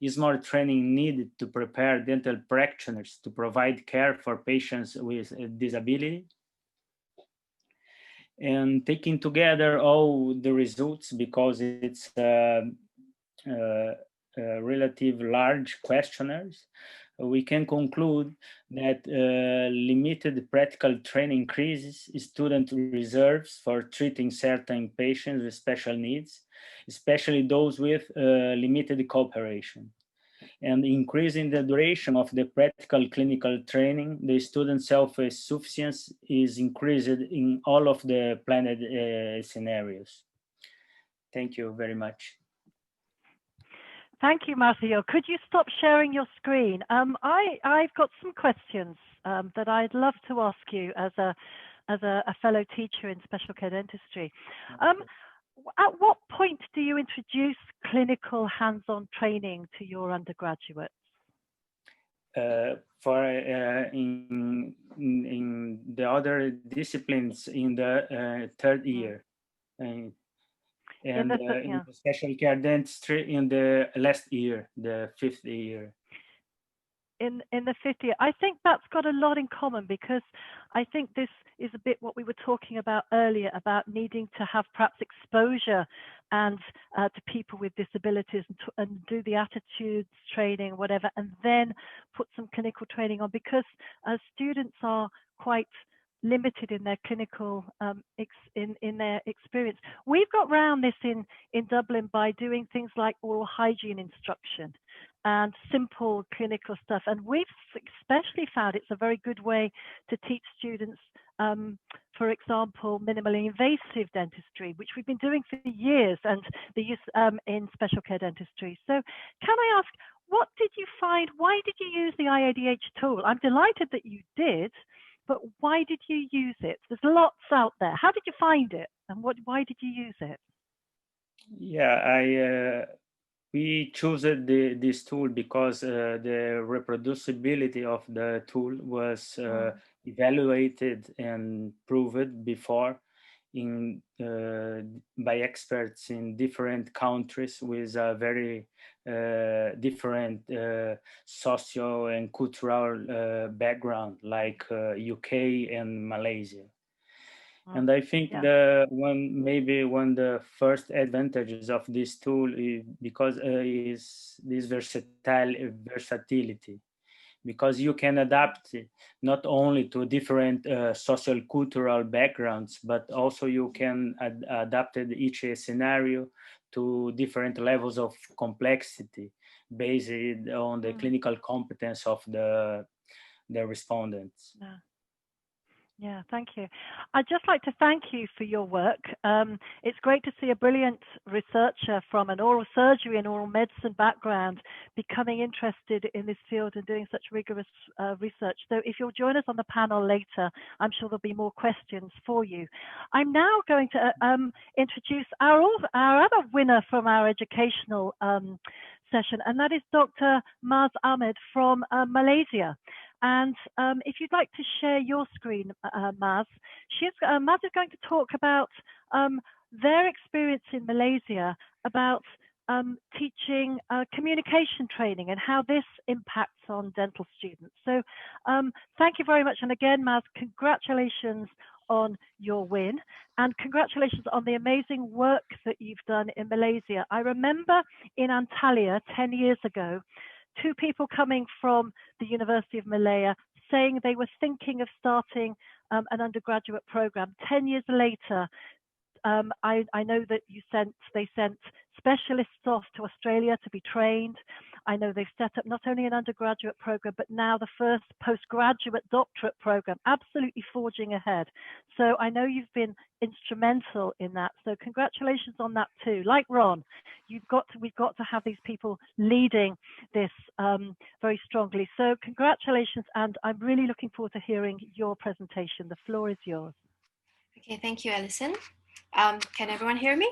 is more training needed to prepare dental practitioners to provide care for patients with a disability? And taking together all the results, because it's relative large questionnaires, we can conclude that limited practical training increases student reserves for treating certain patients with special needs, especially those with limited cooperation. And increasing the duration of the practical clinical training, the student self-sufficiency is increased in all of the planned scenarios. Thank you very much. Thank you, Marcio. Could you stop sharing your screen? I've got some questions that I'd love to ask you as a fellow teacher in special care dentistry. At what point do you introduce clinical hands-on training to your undergraduates? In the other disciplines in the 3rd year. And in the special care dentistry in the last year, the 5th year. In the 5th year, I think that's got a lot in common, because I think this is a bit what we were talking about earlier, about needing to have perhaps exposure and to people with disabilities and do the attitudes training, whatever, and then put some clinical training on, because students are quite limited in their clinical in their experience. We've got around this in Dublin by doing things like oral hygiene instruction and simple clinical stuff, and we've especially found it's a very good way to teach students, for example, minimally invasive dentistry, which we've been doing for years, and the use in special care dentistry. So can I ask, what did you find? Why did you use the IADH tool? I'm delighted that you did, but why did you use it? There's lots out there. How did you find it, and why did you use it? Yeah, we chose this tool because the reproducibility of the tool was evaluated and proved before by experts in different countries with a very different socio and cultural background, like UK and Malaysia. And I think one of the first advantages of this tool is because is this versatility, because you can adapt it not only to different social cultural backgrounds, but also you can adapt each scenario to different levels of complexity based on the clinical competence of the respondents. Yeah, thank you. I'd just like to thank you for your work. It's great to see a brilliant researcher from an oral surgery and oral medicine background becoming interested in this field and doing such rigorous research. So if you'll join us on the panel later, I'm sure there'll be more questions for you. I'm now going to introduce our other winner from our educational session, and that is Dr. Maz Ahmed from Malaysia. And if you'd like to share your screen, Maz, Maz is going to talk about their experience in Malaysia about teaching communication training and how this impacts on dental students. So thank you very much. And again, Maz, congratulations on your win, and congratulations on the amazing work that you've done in Malaysia. I remember in Antalya 10 years ago, two people coming from the University of Malaya saying they were thinking of starting an undergraduate program. 10 years later, I know that they sent specialists off to Australia to be trained. I know they've set up not only an undergraduate program, but now the first postgraduate doctorate program, absolutely forging ahead. So I know you've been instrumental in that. So congratulations on that too. Like Ron, we've got to have these people leading this very strongly. So congratulations, and I'm really looking forward to hearing your presentation. The floor is yours. Okay, thank you, Alison. Can everyone hear me?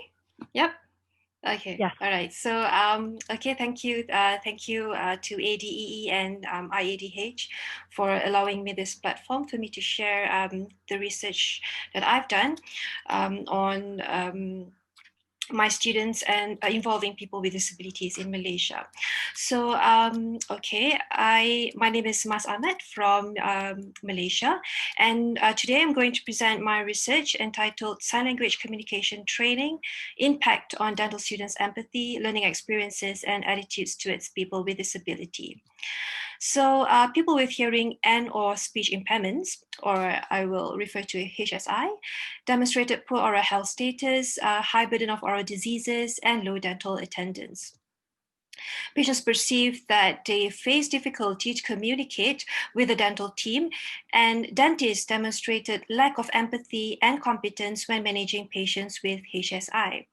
Yep. Okay. Yes. All right. So, okay. Thank you. Thank you to ADEE and IADH for allowing me this platform for me to share the research that I've done on my students and involving people with disabilities in Malaysia. So, okay, my name is Mas Ahmed from Malaysia, and today I'm going to present my research entitled Sign Language Communication Training, Impact on Dental Students' Empathy, Learning Experiences, and Attitudes towards People with Disability. So people with hearing and or speech impairments, or I will refer to HSI, demonstrated poor oral health status, high burden of oral diseases, and low dental attendance. Patients perceive that they face difficulty to communicate with the dental team, and dentists demonstrated lack of empathy and competence when managing patients with HSI.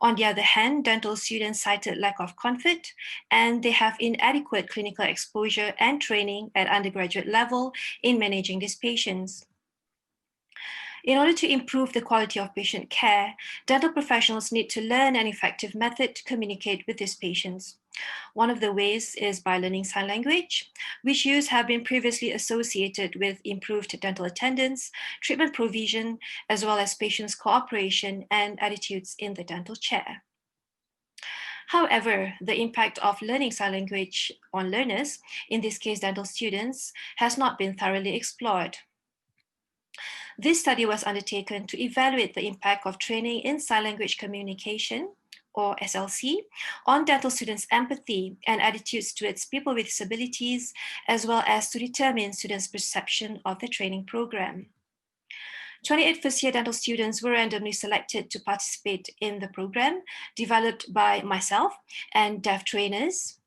On the other hand, dental students cited lack of comfort, and they have inadequate clinical exposure and training at undergraduate level in managing these patients. In order to improve the quality of patient care, dental professionals need to learn an effective method to communicate with these patients. One of the ways is by learning sign language, which use have been previously associated with improved dental attendance, treatment provision, as well as patients' cooperation and attitudes in the dental chair. However, the impact of learning sign language on learners, in this case dental students, has not been thoroughly explored. This study was undertaken to evaluate the impact of training in sign language communication, or SLC, on dental students' empathy and attitudes towards people with disabilities, as well as to determine students' perception of the training program. 28 first-year dental students were randomly selected to participate in the program, developed by myself and deaf trainers.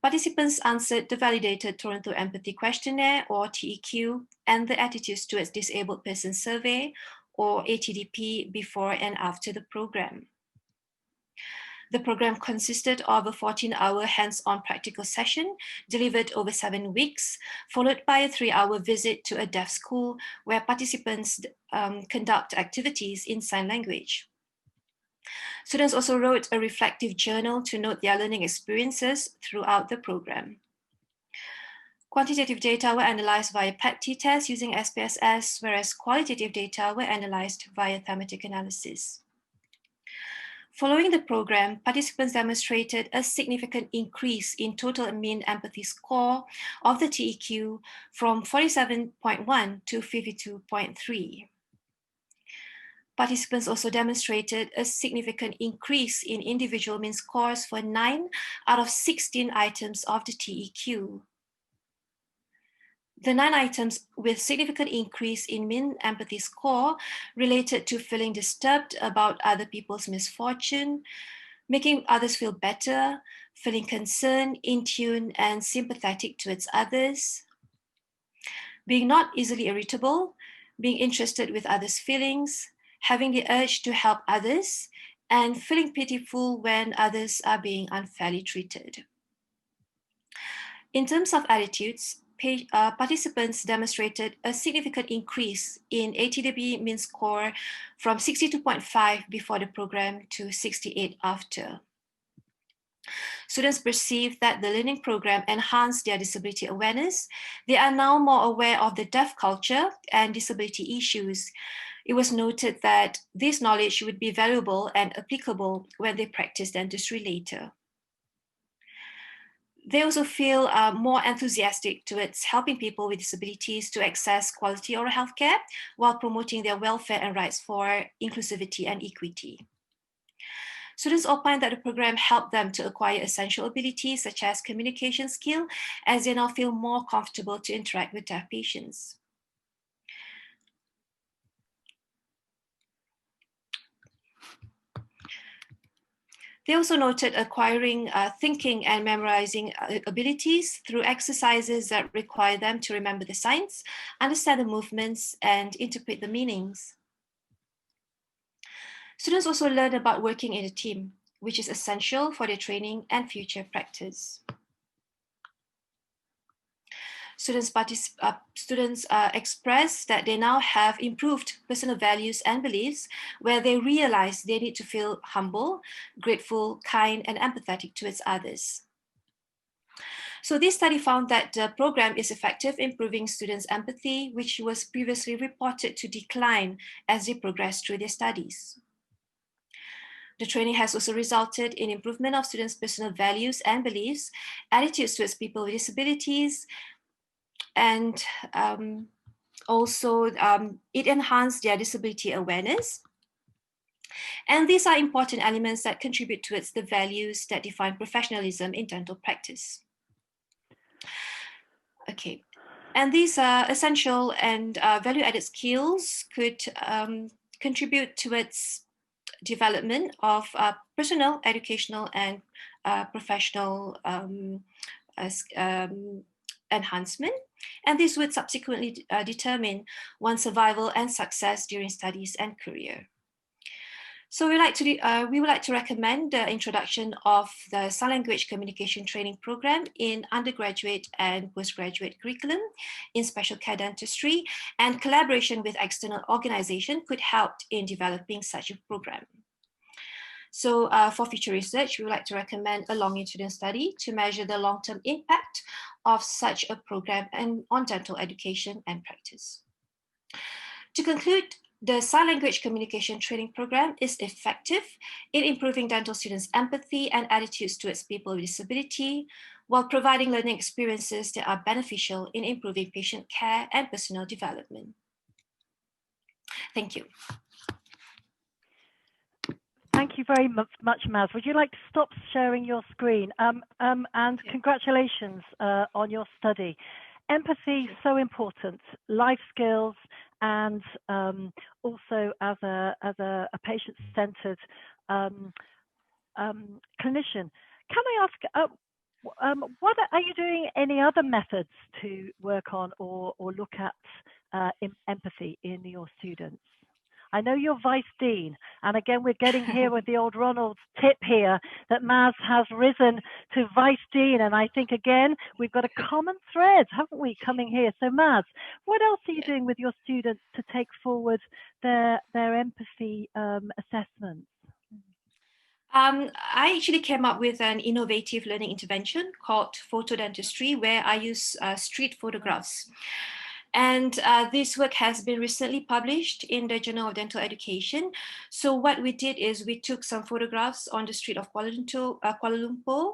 Participants answered the validated Toronto Empathy Questionnaire, or TEQ, and the Attitudes Towards Disabled Persons Survey, or ATDP, before and after the program. The program consisted of a 14-hour hands-on practical session delivered over 7 weeks, followed by a 3-hour visit to a deaf school where participants conduct activities in sign language. Students also wrote a reflective journal to note their learning experiences throughout the program. Quantitative data were analyzed via PET-T tests using SPSS, whereas qualitative data were analyzed via thematic analysis. Following the program, participants demonstrated a significant increase in total mean empathy score of the TEQ from 47.1 to 52.3. Participants also demonstrated a significant increase in individual mean scores for 9 out of 16 items of the TEQ. The 9 items with significant increase in mean empathy score related to feeling disturbed about other people's misfortune, making others feel better, feeling concerned, in tune, and sympathetic towards others, being not easily irritable, being interested with others' feelings, having the urge to help others, and feeling pitiful when others are being unfairly treated. In terms of attitudes, participants demonstrated a significant increase in ATDB mean score from 62.5 before the program to 68 after. Students perceived that the learning program enhanced their disability awareness. They are now more aware of the deaf culture and disability issues. It was noted that this knowledge would be valuable and applicable when they practice dentistry later. They also feel more enthusiastic towards helping people with disabilities to access quality oral health care while promoting their welfare and rights for inclusivity and equity. Students opine that the program helped them to acquire essential abilities such as communication skill, as they now feel more comfortable to interact with deaf patients. They also noted acquiring thinking and memorizing abilities through exercises that require them to remember the signs, understand the movements, and interpret the meanings. Students also learn about working in a team, which is essential for their training and future practice. Students express that they now have improved personal values and beliefs where they realize they need to feel humble, grateful, kind, and empathetic towards others. So this study found that the program is effective in improving students' empathy, which was previously reported to decline as they progress through their studies. The training has also resulted in improvement of students' personal values and beliefs, attitudes towards people with disabilities, and it enhanced their disability awareness. And these are important elements that contribute towards the values that define professionalism in dental practice. Okay, and these essential and value-added skills could contribute towards development of personal, educational, and professional enhancement, and this would subsequently determine one's survival and success during studies and career. So we would like to recommend the introduction of the sign language communication training program in undergraduate and postgraduate curriculum in special care dentistry, and collaboration with external organizations could help in developing such a program. So for future research, we would like to recommend a longitudinal study to measure the long-term impact of such a program on dental education and practice. To conclude, the sign language communication training program is effective in improving dental students' empathy and attitudes towards people with disability, while providing learning experiences that are beneficial in improving patient care and personal development. Thank you. Thank you very much, Maz. Would you like to stop sharing your screen? And congratulations on your study. Empathy, so important. Life skills, and also as a patient-centered clinician. Can I ask, what are you doing any other methods to work on or look at empathy in your students? I know you're Vice Dean, and again, we're getting here with the old Ronald's tip here that Maz has risen to Vice Dean, and I think, again, we've got a common thread, haven't we, coming here? So Maz, what else are you doing with your students to take forward their empathy assessments? I actually came up with an innovative learning intervention called photodentistry, where I use street photographs. And this work has been recently published in the Journal of Dental Education. So what we did is we took some photographs on the street of Kuala Lumpur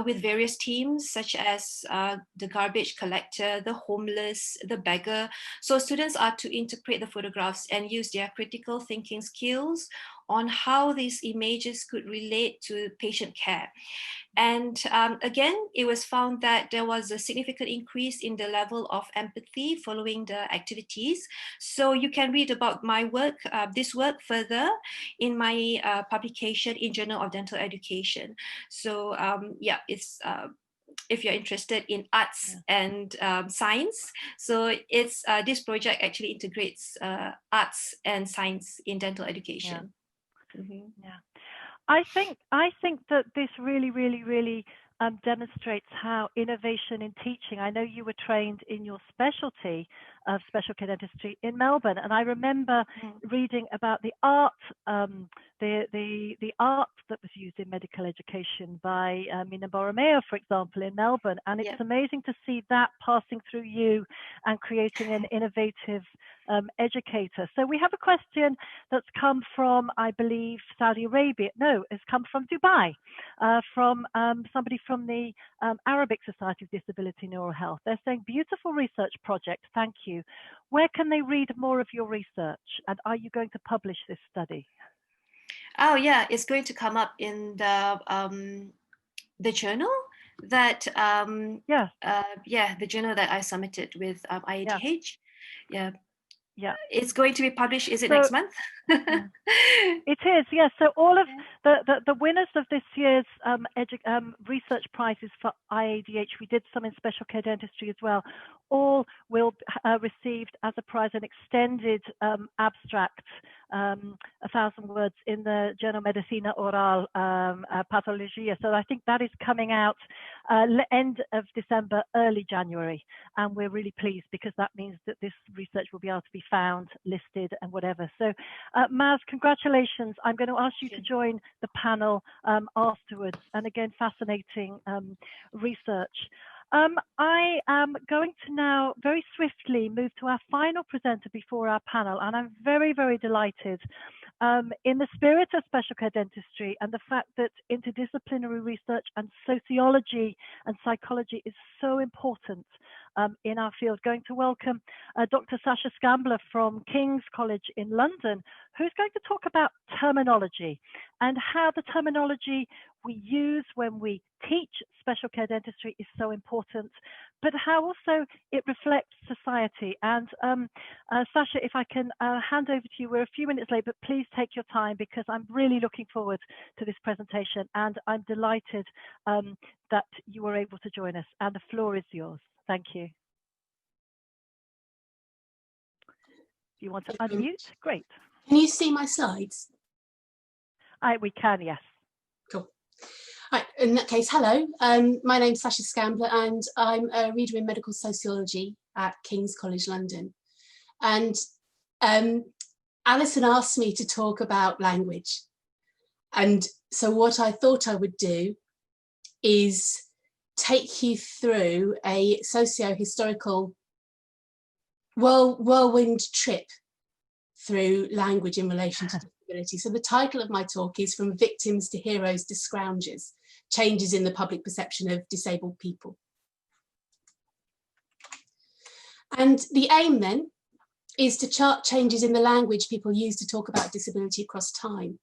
with various themes, such as the garbage collector, the homeless, the beggar. So students are to interpret the photographs and use their critical thinking skills on how these images could relate to patient care. And again, it was found that there was a significant increase in the level of empathy following the activities. So you can read about my work, this work further in my publication in Journal of Dental Education. So yeah, it's if you're interested in arts and science. So it's this project actually integrates arts and science in dental education. Yeah, I think that this really demonstrates how innovation in teaching. I know you were trained in your specialty of special care dentistry in Melbourne, and I remember reading about the art, the art that was used in medical education by Mina Borromeo, for example, in Melbourne, and it's amazing to see that passing through you and creating an innovative educator. So we have a question that's come from, I believe, Saudi Arabia. No, it's come from Dubai, from somebody from the Arabic Society of Disability and Oral Health. They're saying, beautiful research project, thank you. Where can they read more of your research? And are you going to publish this study? Oh yeah, it's going to come up in the journal that the journal that I submitted with IADH. Yeah, it's going to be published. Is it next month? It is, yes. So all of the winners of this year's research prizes for IADH, we did some in special care dentistry as well, all will received as a prize an extended abstract, 1,000 words in the Journal Medicina Oral Pathologia. So I think that is coming out end of December, early January. And we're really pleased because that means that this research will be able to be found, listed and whatever. So Maz, congratulations. I'm going to ask you to join the panel afterwards. And again, fascinating research. I am going to now very swiftly move to our final presenter before our panel, and I'm very delighted in the spirit of special care dentistry and the fact that interdisciplinary research and sociology and psychology is so important in our field. Going to welcome Dr. Sasha Scambler from King's College in London, who's going to talk about terminology and how the terminology we use when we teach special care dentistry is so important, but how also it reflects society. And Sasha, if I can hand over to you, we're a few minutes late, but please take your time because I'm really looking forward to this presentation and I'm delighted that you were able to join us, and the floor is yours. Thank you. Do you want to unmute? Great. Can you see my slides? We can, yes. Cool. Right, in that case, hello. My name's Sasha Scambler and I'm a reader in medical sociology at King's College London. And Alison asked me to talk about language. And so what I thought I would do is take you through a socio-historical whirlwind trip through language in relation to disability. So the title of my talk is From Victims to Heroes to Scroungers, Changes in the Public Perception of Disabled People. And the aim then is to chart changes in the language people use to talk about disability across time,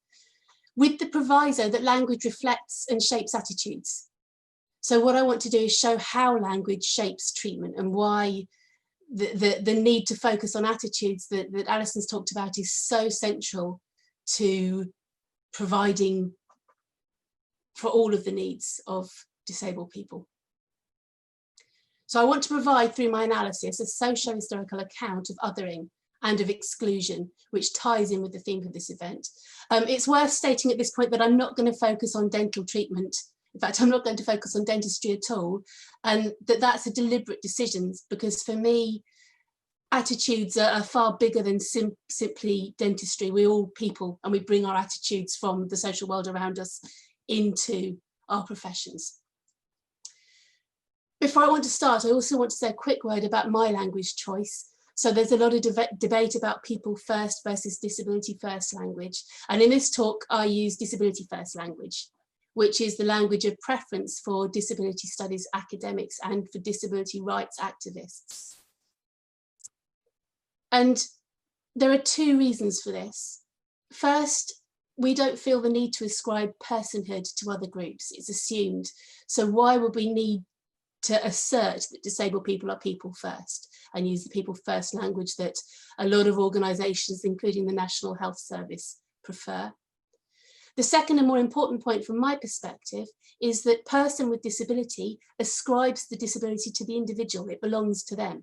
with the proviso that language reflects and shapes attitudes. So what I want to do is show how language shapes treatment and why the need to focus on attitudes that Alison's talked about is so central to providing for all of the needs of disabled people. So I want to provide through my analysis a socio-historical account of othering and of exclusion, which ties in with the theme of this event. It's worth stating at this point that I'm not going to focus on dental treatment. In fact, I'm not going to focus on dentistry at all, and that's a deliberate decision, because for me, attitudes are far bigger than simply dentistry. We're all people, and we bring our attitudes from the social world around us into our professions. Before I want to start, I also want to say a quick word about my language choice. So there's a lot of debate about people first versus disability first language. And in this talk, I use disability first language, which is the language of preference for disability studies academics and for disability rights activists. And there are two reasons for this. First, we don't feel the need to ascribe personhood to other groups. It's assumed. So why would we need to assert that disabled people are people first and use the people first language that a lot of organisations, including the National Health Service, prefer? The second and more important point from my perspective is that person with disability ascribes the disability to the individual. It belongs to them,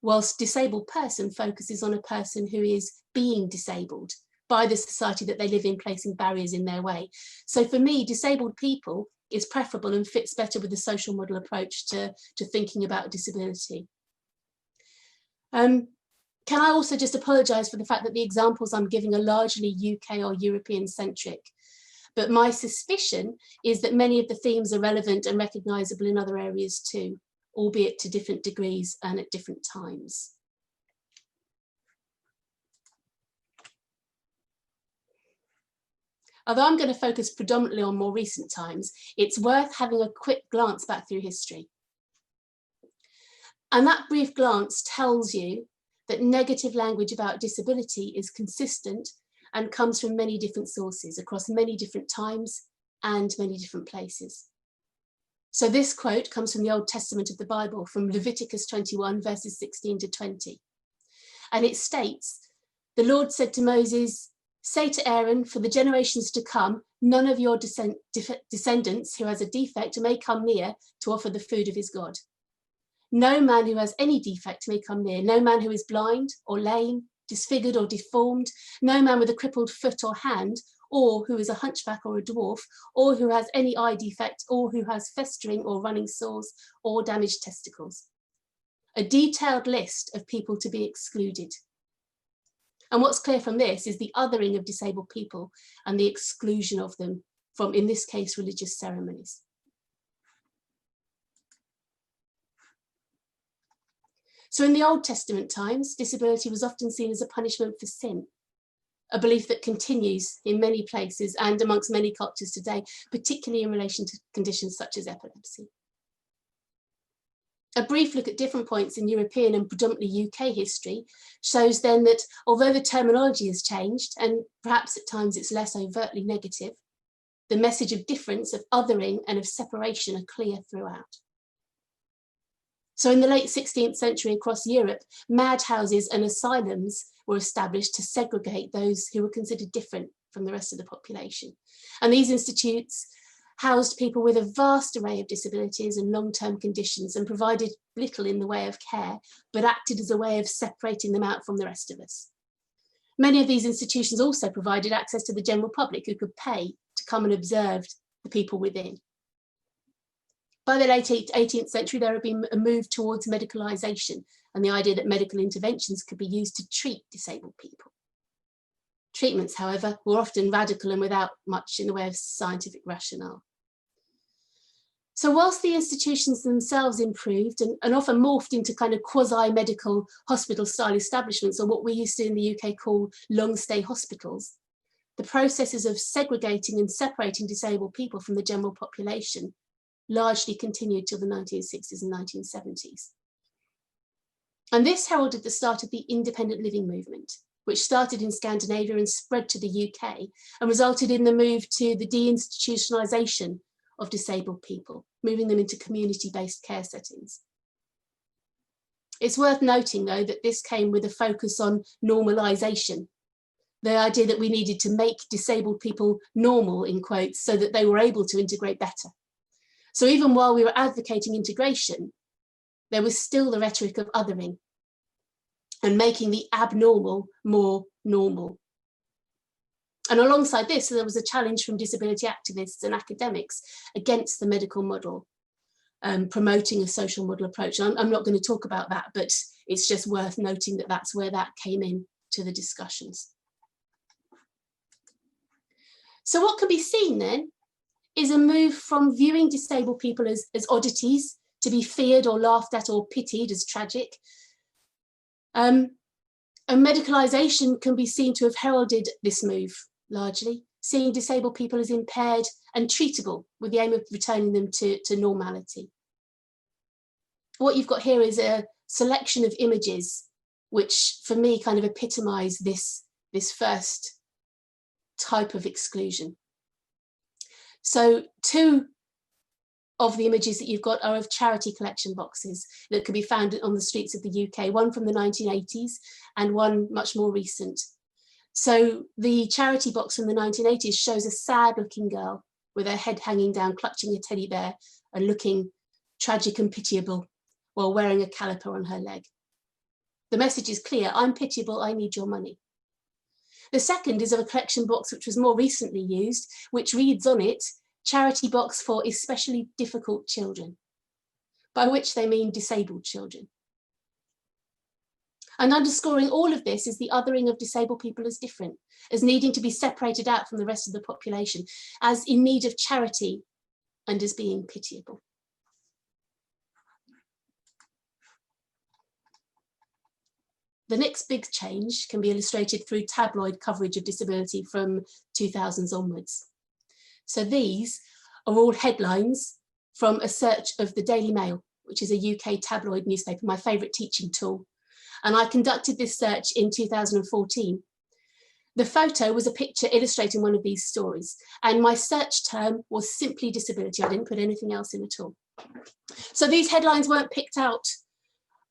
whilst disabled person focuses on a person who is being disabled by the society that they live in, placing barriers in their way. So for me, disabled people is preferable and fits better with the social model approach to thinking about disability. Can I also just apologise for the fact that the examples I'm giving are largely UK or European centric, but my suspicion is that many of the themes are relevant and recognisable in other areas too, albeit to different degrees and at different times. Although I'm going to focus predominantly on more recent times, it's worth having a quick glance back through history. And that brief glance tells you that negative language about disability is consistent and comes from many different sources across many different times and many different places. So this quote comes from the Old Testament of the Bible, from Leviticus 21, verses 16 to 20. And it states, "The Lord said to Moses, say to Aaron, for the generations to come, none of your descendants who has a defect may come near to offer the food of his God. No man who has any defect may come near, no man who is blind or lame, disfigured or deformed, no man with a crippled foot or hand, or who is a hunchback or a dwarf, or who has any eye defect, or who has festering or running sores or damaged testicles." A detailed list of people to be excluded. And what's clear from this is the othering of disabled people and the exclusion of them from, in this case, religious ceremonies. So in the Old Testament times, disability was often seen as a punishment for sin, a belief that continues in many places and amongst many cultures today, particularly in relation to conditions such as epilepsy. A brief look at different points in European and predominantly UK history shows then that although the terminology has changed, and perhaps at times it's less overtly negative, the message of difference, of othering and of separation are clear throughout. So in the late 16th century across Europe, madhouses and asylums were established to segregate those who were considered different from the rest of the population. And these institutes housed people with a vast array of disabilities and long-term conditions and provided little in the way of care, but acted as a way of separating them out from the rest of us. Many of these institutions also provided access to the general public who could pay to come and observe the people within. By the late 18th century, there had been a move towards medicalisation and the idea that medical interventions could be used to treat disabled people. Treatments, however, were often radical and without much in the way of scientific rationale. So whilst the institutions themselves improved and often morphed into kind of quasi-medical hospital-style establishments, or what we used to in the UK call long-stay hospitals, the processes of segregating and separating disabled people from the general population largely continued till the 1960s and 1970s. And this heralded the start of the independent living movement, which started in Scandinavia and spread to the UK and resulted in the move to the deinstitutionalisation of disabled people, moving them into community-based care settings. It's worth noting, though, that this came with a focus on normalisation, the idea that we needed to make disabled people normal, in quotes, so that they were able to integrate better. So even while we were advocating integration, there was still the rhetoric of othering. and making the abnormal more normal. And alongside this, there was a challenge from disability activists and academics against the medical model, promoting a social model approach. I'm not going to talk about that, but it's just worth noting that that's where that came in to the discussions. So what can be seen then is a move from viewing disabled people as oddities, to be feared or laughed at or pitied as tragic. And medicalisation can be seen to have heralded this move, largely, seeing disabled people as impaired and treatable with the aim of returning them to normality. What you've got here is a selection of images, which for me kind of epitomise this first type of exclusion. So two of the images that you've got are of charity collection boxes that can be found on the streets of the UK, one from the 1980s and one much more recent. So the charity box from the 1980s shows a sad looking girl with her head hanging down, clutching a teddy bear and looking tragic and pitiable while wearing a caliper on her leg. The message is clear: I'm pitiable, I need your money. The second is of a collection box which was more recently used, which reads on it, charity box for especially difficult children, by which they mean disabled children. And underscoring all of this is the othering of disabled people as different, as needing to be separated out from the rest of the population, as in need of charity and as being pitiable. The next big change can be illustrated through tabloid coverage of disability from 2000s onwards. So these are all headlines from a search of the Daily Mail, which is a UK tabloid newspaper, my favourite teaching tool. And I conducted this search in 2014. The photo was a picture illustrating one of these stories, and my search term was simply disability. I didn't put anything else in at all. So these headlines weren't picked out.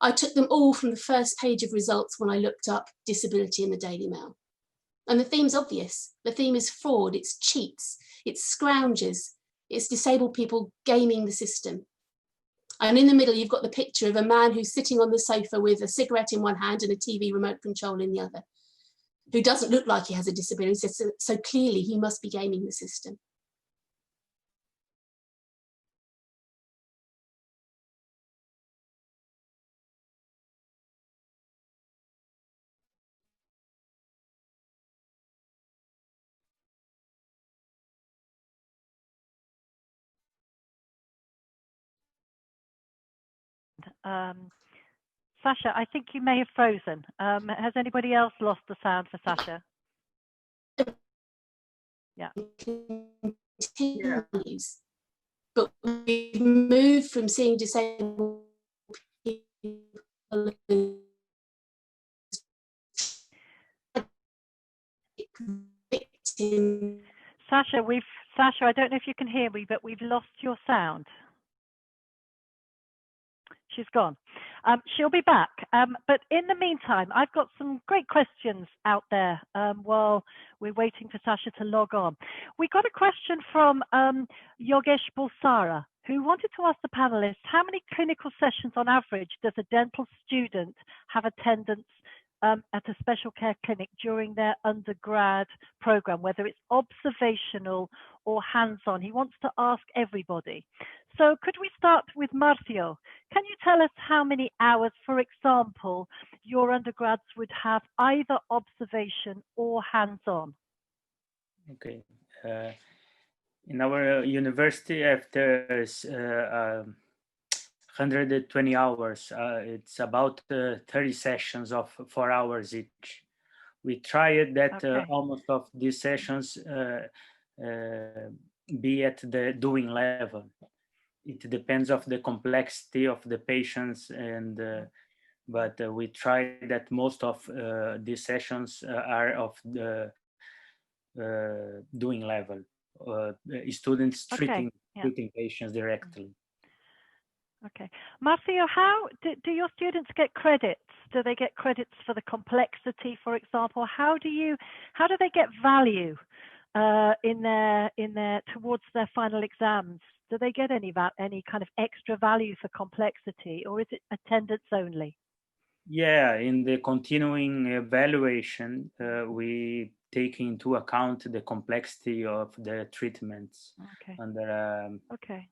I took them all from the first page of results when I looked up disability in the Daily Mail. And the theme's obvious. The theme is fraud, it's cheats, it's scroungers, it's disabled people gaming the system. And in the middle, you've got the picture of a man who's sitting on the sofa with a cigarette in one hand and a TV remote control in the other, who doesn't look like he has a disability, so clearly he must be gaming the system. Sasha, I think you may have frozen. Has anybody else lost the sound for Sasha? Yeah. Continues. But we've moved from seeing disabled people victim. Sasha, I don't know if you can hear me, but we've lost your sound. She's gone. She'll be back. But in the meantime, I've got some great questions out there while we're waiting for Sasha to log on. We got a question from Yogesh Bulsara, who wanted to ask the panelists, how many clinical sessions on average does a dental student have attendance at a special care clinic during their undergrad program, whether it's observational or hands-on? He wants to ask everybody. So could we start with Marcio? Can you tell us how many hours, for example, your undergrads would have either observation or hands-on? Okay. In our university, after 120 hours, it's about 30 sessions of 4 hours each. We tried that almost of these sessions be at the doing level. It depends of the complexity of the patients, and but we try that most of these sessions are of the doing level. Students treating patients directly. Okay, Marcio, how do your students get credits? Do they get credits for the complexity, for example? How do they get value in their towards their final exams? Do they get any kind of extra value for complexity, or is it attendance only? Yeah, in the continuing evaluation, we take into account the complexity of the treatments. Okay. And Okay.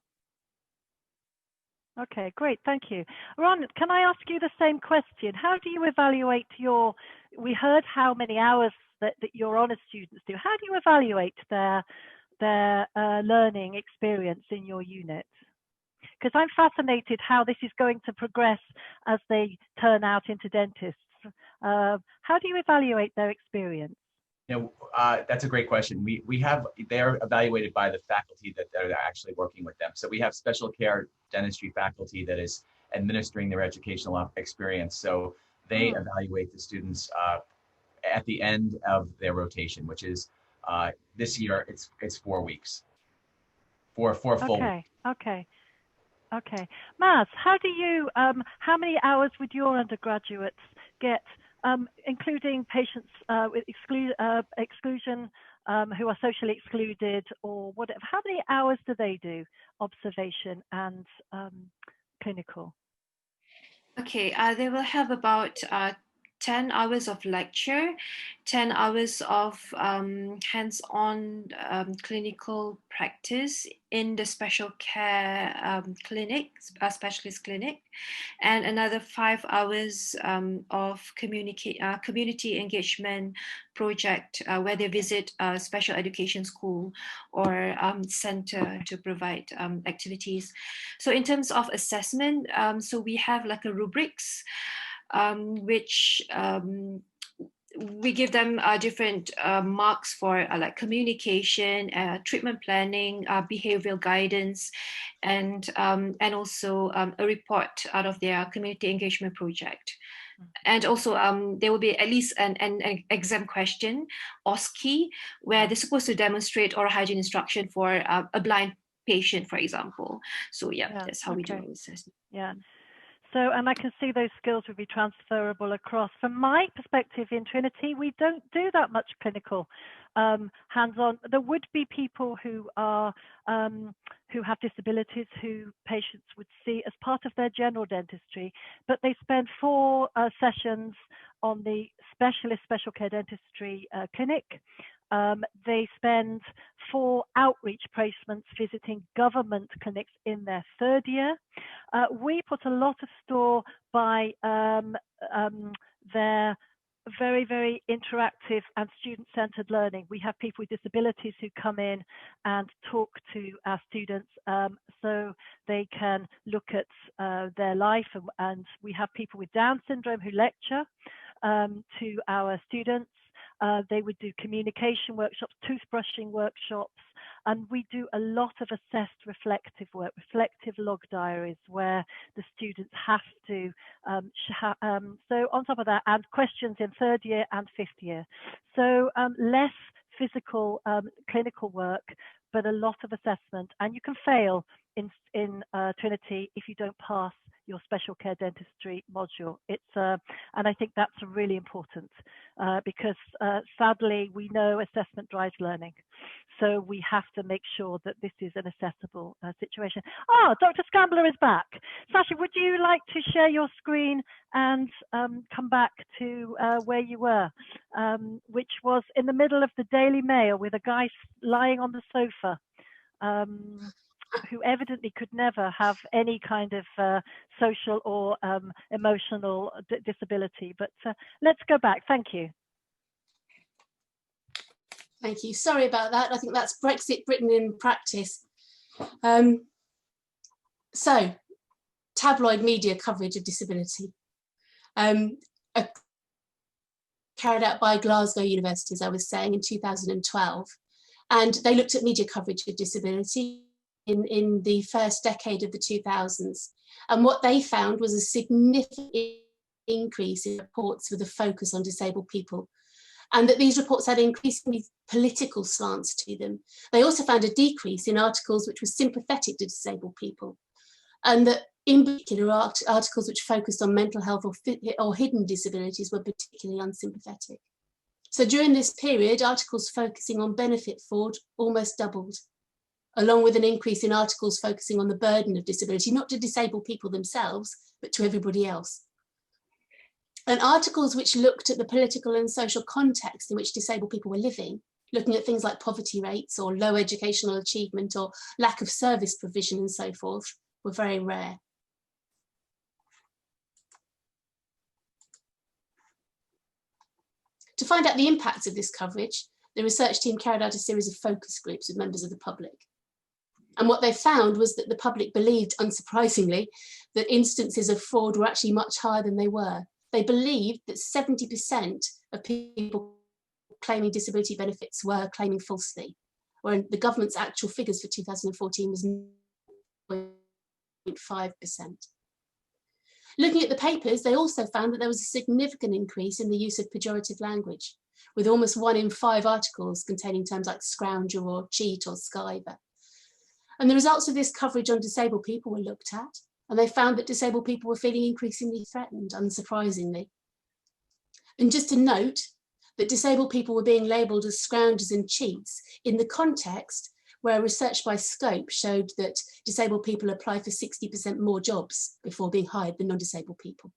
Okay, great, thank you. Ron, can I ask you the same question? How do you evaluate we heard how many hours that your honours students do. How do you evaluate their learning experience in your unit? Because I'm fascinated how this is going to progress as they turn out into dentists. How do you evaluate their experience? That's a great question. They're evaluated by the faculty that are actually working with them. So we have special care dentistry faculty that is administering their educational experience. So they evaluate the students at the end of their rotation, which is this year it's 4 weeks, four full weeks. Okay. Maz, how many hours would your undergraduates get, including patients with exclusion, who are socially excluded or whatever? How many hours do they do, observation and clinical? Okay, they will have about 10 hours of lecture, 10 hours of hands-on clinical practice in the special care clinic, specialist clinic, and another 5 hours of community engagement project where they visit a special education school or center to provide activities. So in terms of assessment, so we have like a rubrics, which we give them different marks for like communication, treatment planning, behavioral guidance, and also a report out of their community engagement project. And also there will be at least an exam question, OSCE, where they're supposed to demonstrate oral hygiene instruction for a blind patient, for example. So yeah, that's how we do our assessment. Yeah. So, and I can see those skills would be transferable across. From my perspective in Trinity, we don't do that much clinical hands-on. There would be people who have disabilities who patients would see as part of their general dentistry, but they spend 4 sessions on the specialist special care dentistry clinic. They spend 4 outreach placements visiting government clinics in their 3rd year. We put a lot of store by their very, very interactive and student-centered learning. We have people with disabilities who come in and talk to our students so they can look at their life, and we have people with Down syndrome who lecture to our students. They would do communication workshops, toothbrushing workshops, and we do a lot of assessed reflective work, reflective log diaries, where the students have to, so on top of that, and questions in 3rd year and 5th year. So less physical clinical work, but a lot of assessment, and you can fail in Trinity if you don't pass your special care dentistry module. And I think that's really important because sadly we know assessment drives learning. So we have to make sure that this is an accessible situation. Oh, Dr. Scambler is back. Sasha, would you like to share your screen and come back to where you were, which was in the middle of the Daily Mail with a guy lying on the sofa, who evidently could never have any kind of social or emotional disability. But let's go back. Thank you. Thank you. Sorry about that. I think that's Brexit Britain in practice. So, tabloid media coverage of disability. Carried out by Glasgow University, as I was saying, in 2012. And they looked at media coverage of disability in the first decade of the 2000s. And what they found was a significant increase in reports with a focus on disabled people, and that these reports had increasingly political slants to them. They also found a decrease in articles which were sympathetic to disabled people, and that in particular articles which focused on mental health or hidden disabilities were particularly unsympathetic. So during this period, articles focusing on benefit fraud almost doubled, along with an increase in articles focusing on the burden of disability, not to disabled people themselves, but to everybody else. And articles which looked at the political and social context in which disabled people were living, looking at things like poverty rates or low educational achievement or lack of service provision and so forth, were very rare. To find out the impacts of this coverage, the research team carried out a series of focus groups with members of the public. And what they found was that the public believed, unsurprisingly, that instances of fraud were actually much higher than they were. They believed that 70% of people claiming disability benefits were claiming falsely, where the government's actual figures for 2014 was 0.5%. Looking at the papers, they also found that there was a significant increase in the use of pejorative language, with almost 1 in 5 articles containing terms like scrounger or cheat or skiver. And the results of this coverage on disabled people were looked at, and they found that disabled people were feeling increasingly threatened, unsurprisingly. And just to note that disabled people were being labelled as scroungers and cheats in the context where research by Scope showed that disabled people apply for 60% more jobs before being hired than non-disabled people.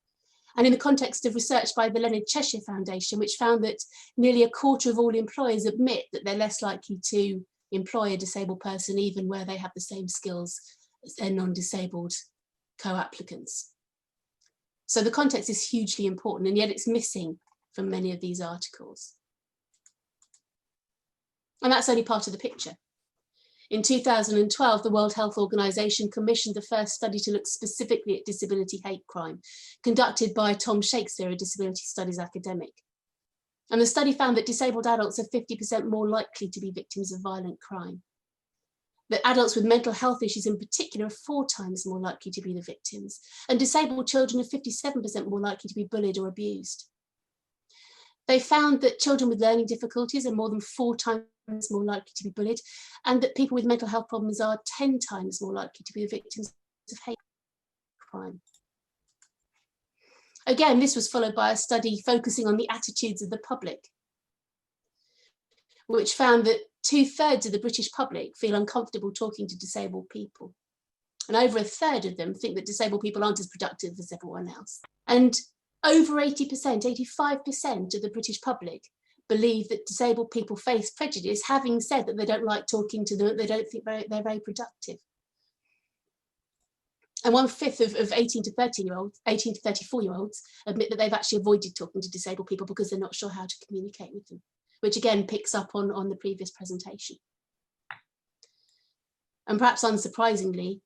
And in the context of research by the Leonard Cheshire Foundation, which found that nearly a quarter of all employers admit that they're less likely to employ a disabled person even where they have the same skills as their non-disabled co-applicants. So the context is hugely important, and yet it's missing from many of these articles. And that's only part of the picture. In 2012, the World Health Organization commissioned the first study to look specifically at disability hate crime, conducted by Tom Shakespeare, a disability studies academic. And the study found that disabled adults are 50% more likely to be victims of violent crime. That adults with mental health issues in particular are 4 times more likely to be the victims, and disabled children are 57% more likely to be bullied or abused. They found that children with learning difficulties are more than 4 times more likely to be bullied, and that people with mental health problems are 10 times more likely to be the victims of hate crime. Again, this was followed by a study focusing on the attitudes of the public, which found that 2/3 of the British public feel uncomfortable talking to disabled people. And over 1/3 of them think that disabled people aren't as productive as everyone else. And over 80%, 85% of the British public believe that disabled people face prejudice, having said that they don't like talking to them, they don't think they're very productive. And 1/5 of 18 to 34-year-olds admit that they've actually avoided talking to disabled people because they're not sure how to communicate with them, which again picks up on the previous presentation. And perhaps unsurprisingly,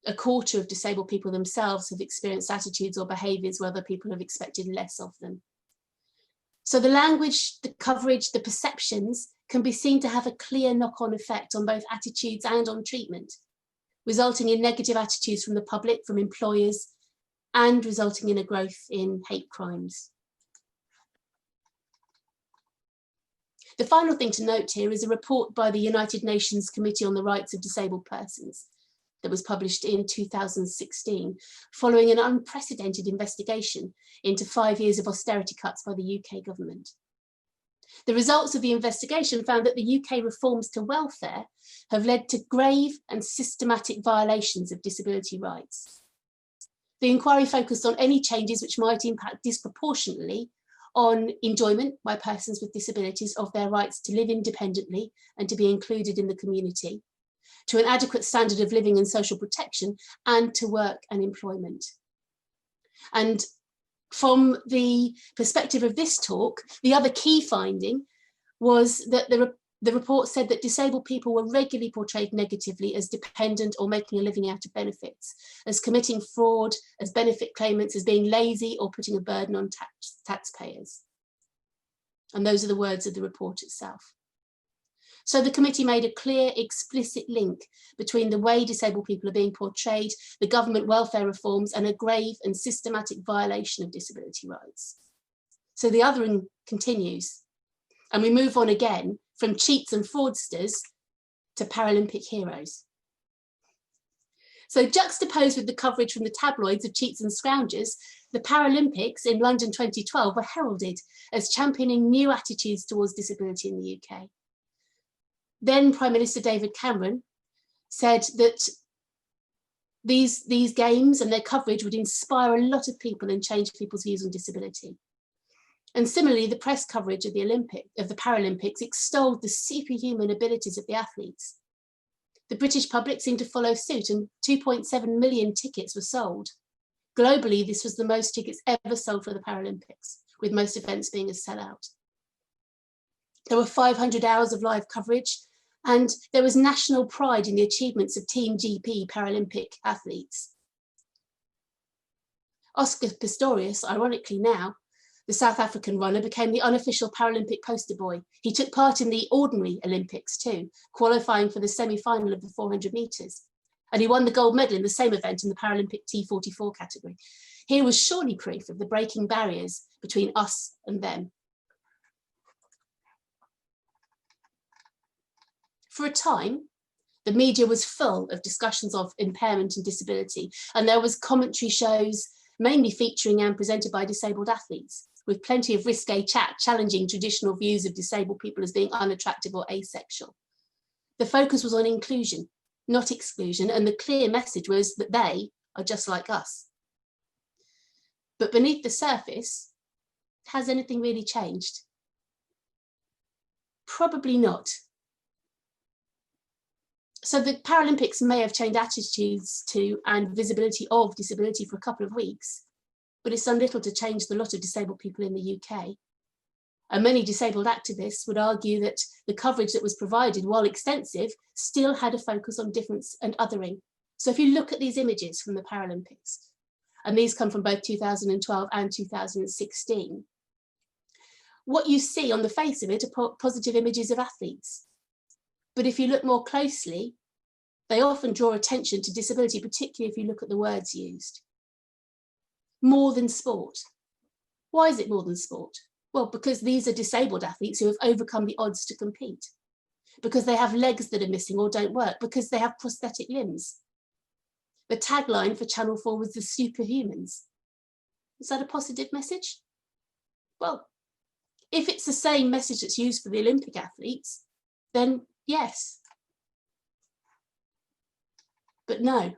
1/4 of disabled people themselves have experienced attitudes or behaviours where other people have expected less of them. So the language, the coverage, the perceptions can be seen to have a clear knock-on effect on both attitudes and on treatment, resulting in negative attitudes from the public, from employers, and resulting in a growth in hate crimes. The final thing to note here is a report by the United Nations Committee on the Rights of Disabled Persons that was published in 2016, following an unprecedented investigation into 5 years of austerity cuts by the UK government. The results of the investigation found that the UK reforms to welfare have led to grave and systematic violations of disability rights. The inquiry focused on any changes which might impact disproportionately on enjoyment by persons with disabilities of their rights to live independently and to be included in the community, to an adequate standard of living and social protection, and to work and employment. And from the perspective of this talk, the other key finding was that the report said that disabled people were regularly portrayed negatively as dependent or making a living out of benefits, as committing fraud, as benefit claimants, as being lazy or putting a burden on taxpayers. And those are the words of the report itself. So the committee made a clear, explicit link between the way disabled people are being portrayed, the government welfare reforms, and a grave and systematic violation of disability rights. So the othering continues, and we move on again from cheats and fraudsters to Paralympic heroes. So juxtaposed with the coverage from the tabloids of cheats and scroungers, the Paralympics in London 2012 were heralded as championing new attitudes towards disability in the UK. Then Prime Minister David Cameron said that These games and their coverage would inspire a lot of people and change people's views on disability. And similarly, the press coverage of the Paralympics extolled the superhuman abilities of the athletes. The British public seemed to follow suit, and 2.7 million tickets were sold. Globally, this was the most tickets ever sold for the Paralympics, with most events being a sellout. There were 500 hours of live coverage, and there was national pride in the achievements of Team GP Paralympic athletes. Oscar Pistorius, ironically now, the South African runner, became the unofficial Paralympic poster boy. He took part in the ordinary Olympics too, qualifying for the semi-final of the 400 metres. And he won the gold medal in the same event in the Paralympic T44 category. Here was surely proof of the breaking barriers between us and them. For a time, the media was full of discussions of impairment and disability, and there was commentary shows mainly featuring and presented by disabled athletes, with plenty of risque chat challenging traditional views of disabled people as being unattractive or asexual. The focus was on inclusion, not exclusion, and the clear message was that they are just like us. But beneath the surface, has anything really changed? Probably not. So the Paralympics may have changed attitudes to and visibility of disability for a couple of weeks, but it's done little to change the lot of disabled people in the UK. And many disabled activists would argue that the coverage that was provided, while extensive, still had a focus on difference and othering. So if you look at these images from the Paralympics, and these come from both 2012 and 2016, what you see on the face of it are positive images of athletes. But if you look more closely, they often draw attention to disability, particularly if you look at the words used. More than sport. Why is it more than sport? Well, because these are disabled athletes who have overcome the odds to compete, because they have legs that are missing or don't work, because they have prosthetic limbs. The tagline for Channel 4 was the superhumans. Is that a positive message? Well, if it's the same message that's used for the Olympic athletes, then yes. But no.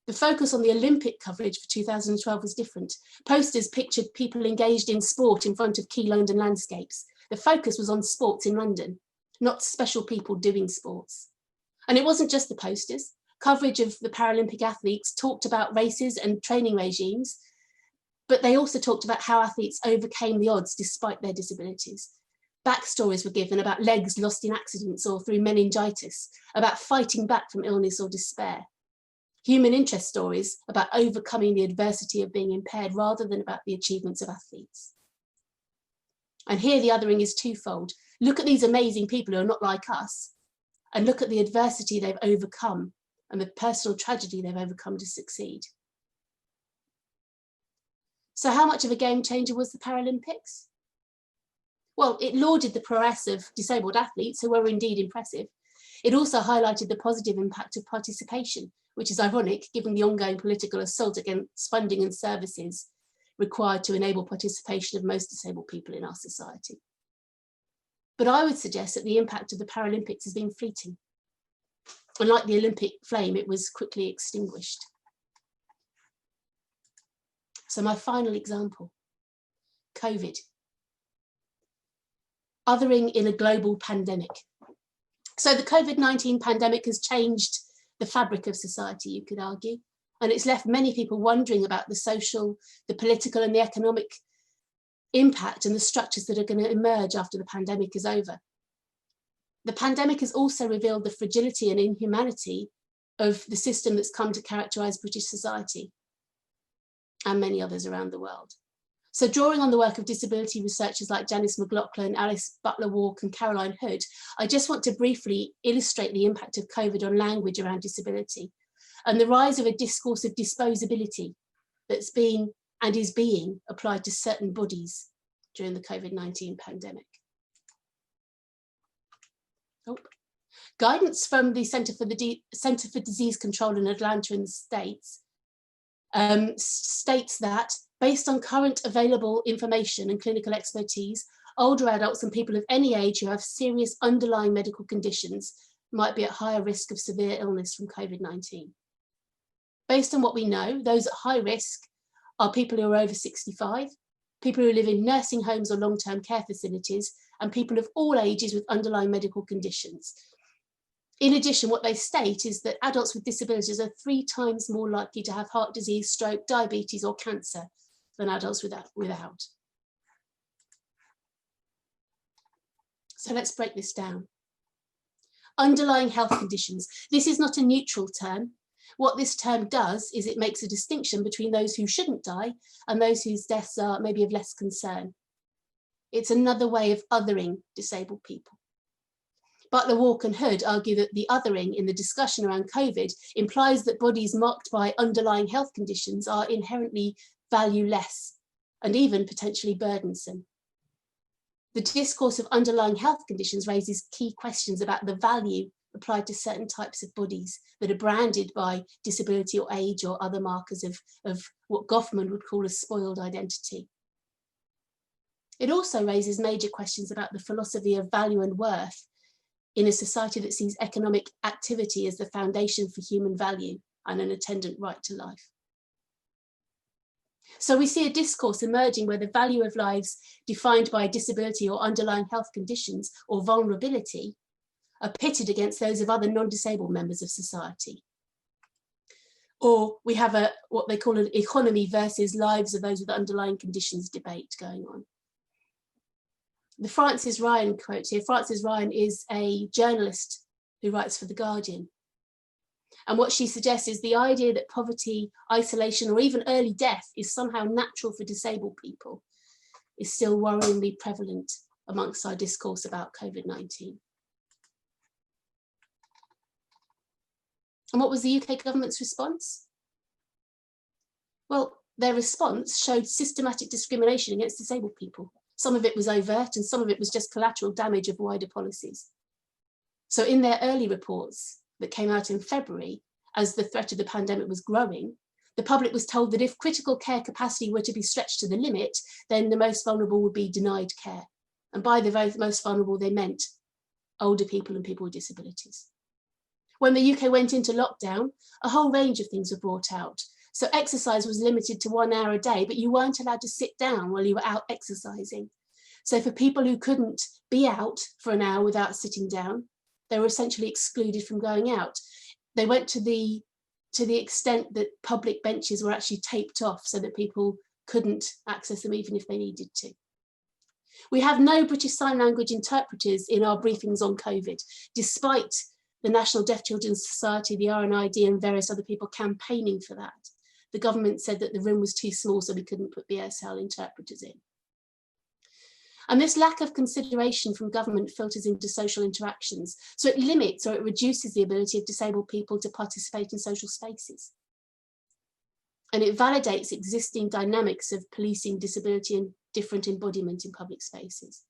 The focus on the Olympic coverage for 2012 was different. Posters pictured people engaged in sport in front of key London landscapes. The focus was on sports in London, not special people doing sports. And it wasn't just the posters. Coverage of the Paralympic athletes talked about races and training regimes, but they also talked about how athletes overcame the odds despite their disabilities. Backstories were given about legs lost in accidents or through meningitis, about fighting back from illness or despair. Human interest stories about overcoming the adversity of being impaired rather than about the achievements of athletes. And here the othering is twofold. Look at these amazing people who are not like us, and look at the adversity they've overcome and the personal tragedy they've overcome to succeed. So how much of a game changer was the Paralympics? Well, it lauded the prowess of disabled athletes, who were indeed impressive. It also highlighted the positive impact of participation, which is ironic given the ongoing political assault against funding and services required to enable participation of most disabled people in our society. But I would suggest that the impact of the Paralympics has been fleeting. And like the Olympic flame, it was quickly extinguished. So my final example, COVID. Othering in a global pandemic. So the COVID-19 pandemic has changed the fabric of society, you could argue, and it's left many people wondering about the social, the political and the economic impact and the structures that are going to emerge after the pandemic is over. The pandemic has also revealed the fragility and inhumanity of the system that's come to characterise British society and many others around the world. So drawing on the work of disability researchers like Janice McLaughlin, Alice Butler-Walk and Caroline Hood, I just want to briefly illustrate the impact of COVID on language around disability and the rise of a discourse of disposability that's been and is being applied to certain bodies during the COVID-19 pandemic. Guidance from the Centre for Disease Control in Atlanta in the States states that based on current available information and clinical expertise, older adults and people of any age who have serious underlying medical conditions might be at higher risk of severe illness from COVID-19. Based on what we know, those at high risk are people who are over 65, people who live in nursing homes or long-term care facilities, and people of all ages with underlying medical conditions. In addition, what they state is that adults with disabilities are 3 times more likely to have heart disease, stroke, diabetes, or cancer than adults without. So let's break this down. Underlying health conditions. This is not a neutral term. What this term does is it makes a distinction between those who shouldn't die and those whose deaths are maybe of less concern. It's another way of othering disabled people. Butler, Walk and Hood argue that the othering in the discussion around COVID implies that bodies marked by underlying health conditions are inherently valueless and even potentially burdensome. The discourse of underlying health conditions raises key questions about the value applied to certain types of bodies that are branded by disability or age or other markers of what Goffman would call a spoiled identity. It also raises major questions about the philosophy of value and worth in a society that sees economic activity as the foundation for human value and an attendant right to life. So we see a discourse emerging where the value of lives defined by disability or underlying health conditions or vulnerability are pitted against those of other non-disabled members of society. Or we have what they call an economy versus lives of those with underlying conditions debate going on. The Frances Ryan quote here. Frances Ryan is a journalist who writes for The Guardian. And what she suggests is the idea that poverty, isolation, or even early death is somehow natural for disabled people is still worryingly prevalent amongst our discourse about COVID-19. And what was the UK government's response? Well, their response showed systematic discrimination against disabled people. Some of it was overt and some of it was just collateral damage of wider policies. So in their early reports that came out in February, as the threat of the pandemic was growing, the public was told that if critical care capacity were to be stretched to the limit, then the most vulnerable would be denied care. And by the most vulnerable, they meant older people and people with disabilities. When the UK went into lockdown, a whole range of things were brought out. So exercise was limited to 1 hour a day, but you weren't allowed to sit down while you were out exercising. So for people who couldn't be out for an hour without sitting down, they were essentially excluded from going out. They went to the extent that public benches were actually taped off so that people couldn't access them even if they needed to. We have no British Sign Language interpreters in our briefings on COVID, despite the National Deaf Children's Society, the RNID and various other people campaigning for that. The government said that the room was too small so we couldn't put BSL interpreters in. And this lack of consideration from government filters into social interactions. So it limits or it reduces the ability of disabled people to participate in social spaces. And it validates existing dynamics of policing disability and different embodiment in public spaces.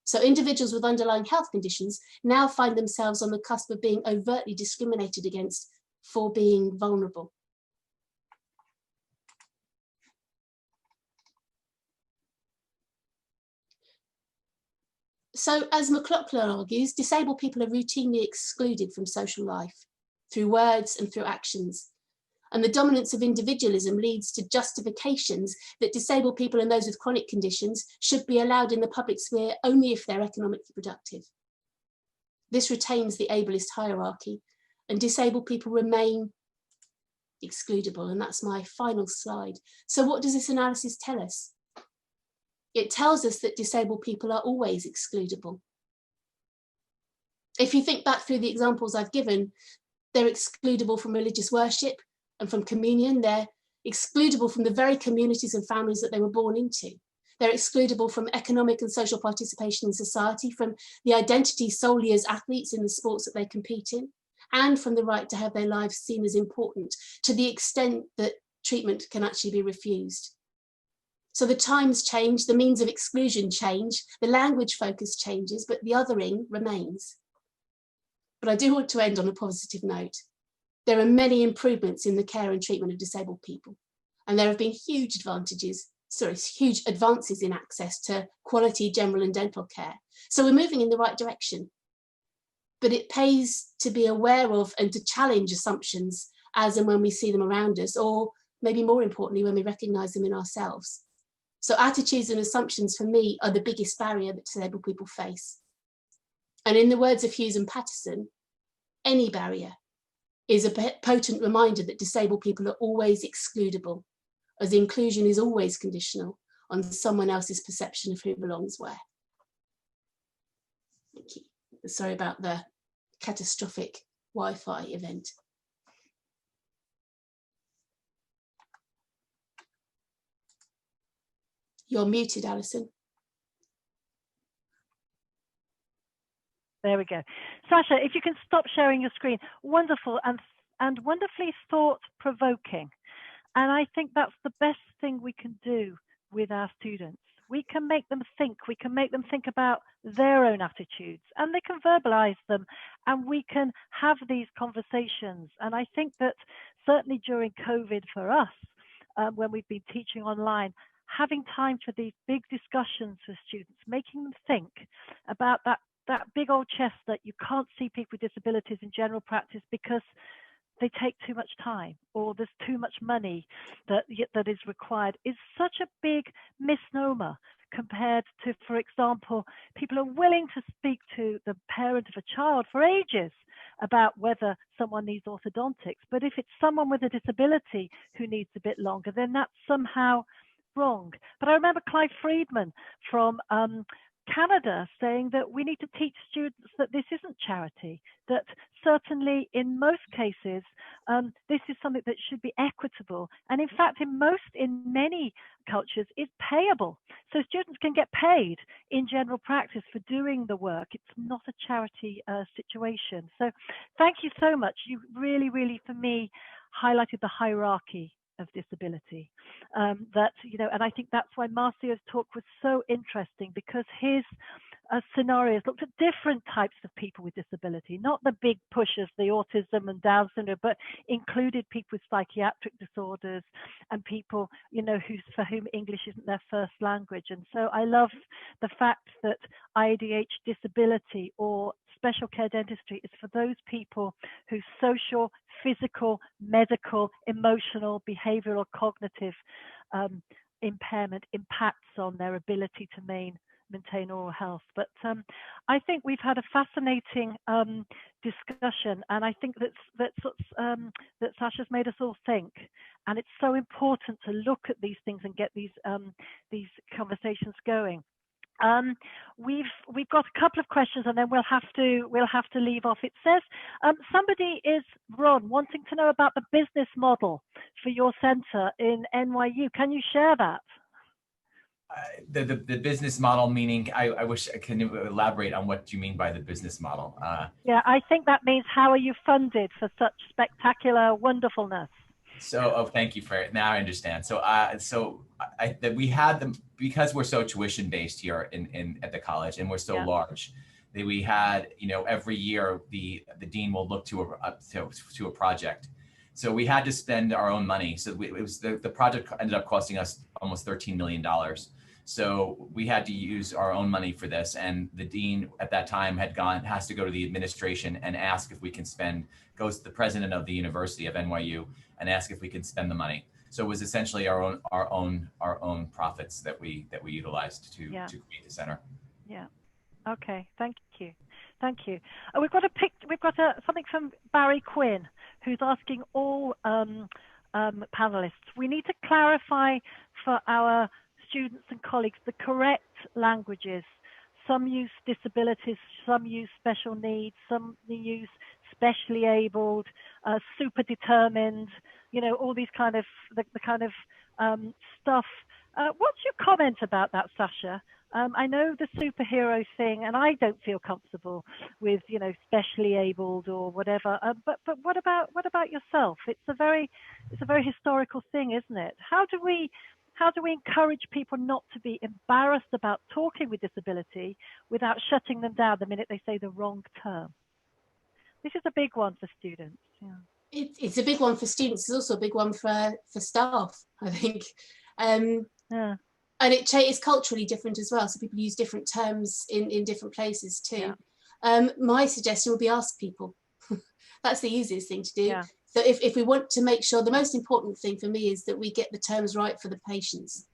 So individuals with underlying health conditions now find themselves on the cusp of being overtly discriminated against for being vulnerable. So as McLaughlin argues, disabled people are routinely excluded from social life through words and through actions. And the dominance of individualism leads to justifications that disabled people and those with chronic conditions should be allowed in the public sphere only if they're economically productive. This retains the ableist hierarchy, and disabled people remain excludable. And that's my final slide. So what does this analysis tell us? It tells us that disabled people are always excludable. If you think back through the examples I've given, they're excludable from religious worship and from communion. They're excludable from the very communities and families that they were born into. They're excludable from economic and social participation in society, from the identity solely as athletes in the sports that they compete in, and from the right to have their lives seen as important, to the extent that treatment can actually be refused. So the times change, the means of exclusion change, the language focus changes, but the othering remains. But I do want to end on a positive note. There are many improvements in the care and treatment of disabled people, and there have been huge advances in access to quality general and dental care. So we're moving in the right direction. But it pays to be aware of and to challenge assumptions as and when we see them around us, or maybe more importantly, when we recognise them in ourselves. So attitudes and assumptions for me are the biggest barrier that disabled people face. And in the words of Hughes and Patterson, any barrier is a potent reminder that disabled people are always excludable, as inclusion is always conditional on someone else's perception of who belongs where. Thank you. Sorry about the catastrophic Wi-Fi event. You're muted, Alison. There we go. Sasha, if you can stop sharing your screen. Wonderful and wonderfully thought-provoking. And I think that's the best thing we can do with our students. We can make them think. We can make them think about their own attitudes, and they can verbalize them, and we can have these conversations. And I think that certainly during COVID for us, when we've been teaching online, having time for these big discussions with students, making them think about that big old chest that you can't see people with disabilities in general practice because they take too much time, or there's too much money that is required, is such a big misnomer compared to, for example, people are willing to speak to the parent of a child for ages about whether someone needs orthodontics. But if it's someone with a disability who needs a bit longer, then that's somehow wrong. But I remember Clive Friedman from Canada saying that we need to teach students that this isn't charity, that certainly in most cases this is something that should be equitable, and in fact in many cultures is payable, so students can get paid in general practice for doing the work. It's not a charity situation. So thank you so much. You really for me highlighted the hierarchy of disability, that, you know, and I think that's why Marcio's talk was so interesting, because his scenarios looked at different types of people with disability, not the big pushers, the autism and Down syndrome, but included people with psychiatric disorders and people, you know, for whom English isn't their first language. And so I love the fact that IADH disability or special care dentistry is for those people whose social, physical, medical, emotional, behavioral, cognitive impairment impacts on their ability to maintain oral health. But I think we've had a fascinating discussion, and I think that Sasha's made us all think, and it's so important to look at these things and get these conversations going. We've got a couple of questions, and then we'll have to leave off. It says somebody is, Ron, wanting to know about the business model for your center in NYU. Can you share that? The business model, meaning, I wish I can elaborate on what you mean by the business model. Yeah, I think that means how are you funded for such spectacular wonderfulness? So, thank you for it. Now I understand. So, that we had them because we're so tuition based here at the college, and we're so large. That we had, you know, every year the dean will look to a project. So we had to spend our own money. So it was the project ended up costing us almost $13 million. So we had to use our own money for this, and the dean at that time has to go to the administration and ask if we can goes to the president of the University of NYU and ask if we can spend the money. So it was essentially our own profits that we utilized to create the center. Yeah. Okay. Thank you. Thank you. We've got something from Barry Quinn, who's asking all panelists. We need to clarify for our students and colleagues the correct languages. Some use disabilities, some use special needs, some use specially abled, super determined, you know, all these kind of the kind of stuff. What's your comment about that, Sasha? I know the superhero thing, and I don't feel comfortable with, you know, specially abled or whatever. But what about yourself? It's a very historical thing, isn't it? How do we encourage people not to be embarrassed about talking with disability without shutting them down the minute they say the wrong term? This is a big one for students. Yeah. It's a big one for students. It's also a big one for staff, I think. And it's culturally different as well. So people use different terms in different places too. Yeah. My suggestion would be ask people. That's the easiest thing to do. Yeah. So if we want to make sure, the most important thing for me is that we get the terms right for the patients.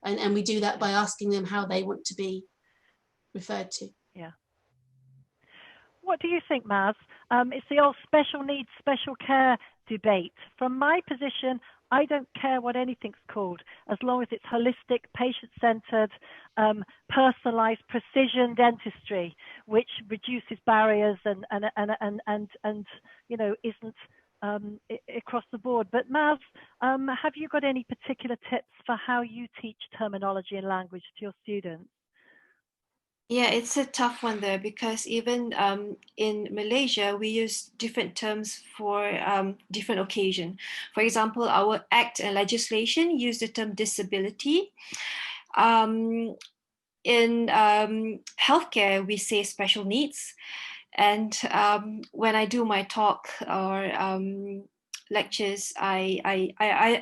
And we do that by asking them how they want to be referred to. Yeah. What do you think, Maz? It's the old special needs, special care debate. From my position, I don't care what anything's called, as long as it's holistic, patient-centered, personalized precision dentistry, which reduces barriers and you know, isn't across the board. But Maz, have you got any particular tips for how you teach terminology and language to your students? Yeah, it's a tough one there, because even in Malaysia, we use different terms for different occasion. For example, our act and legislation use the term disability. In healthcare, we say special needs. And when I do my talk or lectures, I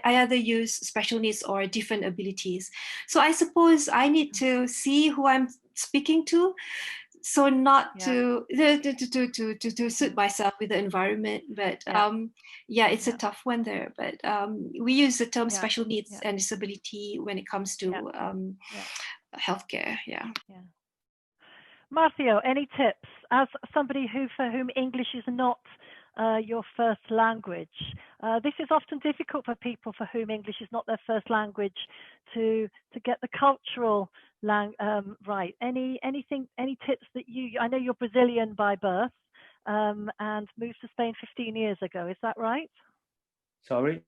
either use special needs or different abilities. So I suppose I need to see who I'm speaking to, so not to suit myself with the environment. But yeah, it's a tough one there. But we use the term special needs and disability when it comes to healthcare. Yeah. Marcio, any tips as somebody for whom English is not your first language? This is often difficult for people for whom English is not their first language to get the cultural right. Any tips that I know you're Brazilian by birth and moved to Spain 15 years ago. Is that right? Sorry,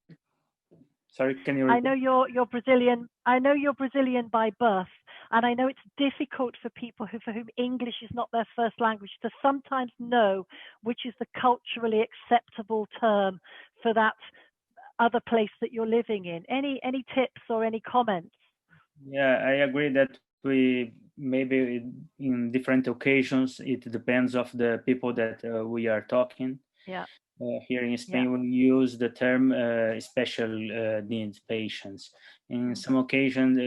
can you repeat? I know you're Brazilian. I know you're Brazilian by birth, and I know it's difficult for people for whom English is not their first language to sometimes know which is the culturally acceptable term for that other place that you're living in. Any tips or any comments? Yeah, I agree that we maybe in different occasions, it depends of the people that we are talking. Yeah. Here in Spain, we use the term special needs patients. In some occasions,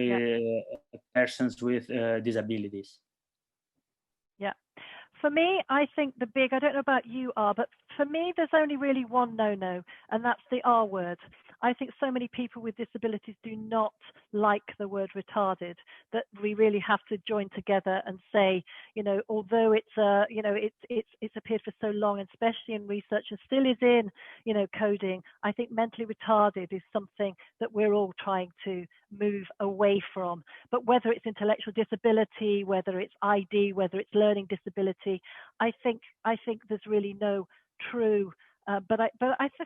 persons with disabilities. Yeah. For me, I think I don't know about you, but for me, there's only really one no-no, and that's the R word. I think so many people with disabilities do not like the word retarded, that we really have to join together and say, you know, although it's you know, it's appeared for so long, and especially in research and still is in, you know, coding, I think mentally retarded is something that we're all trying to move away from. But whether it's intellectual disability, whether it's ID, whether it's learning disability, I think there's really no true. But I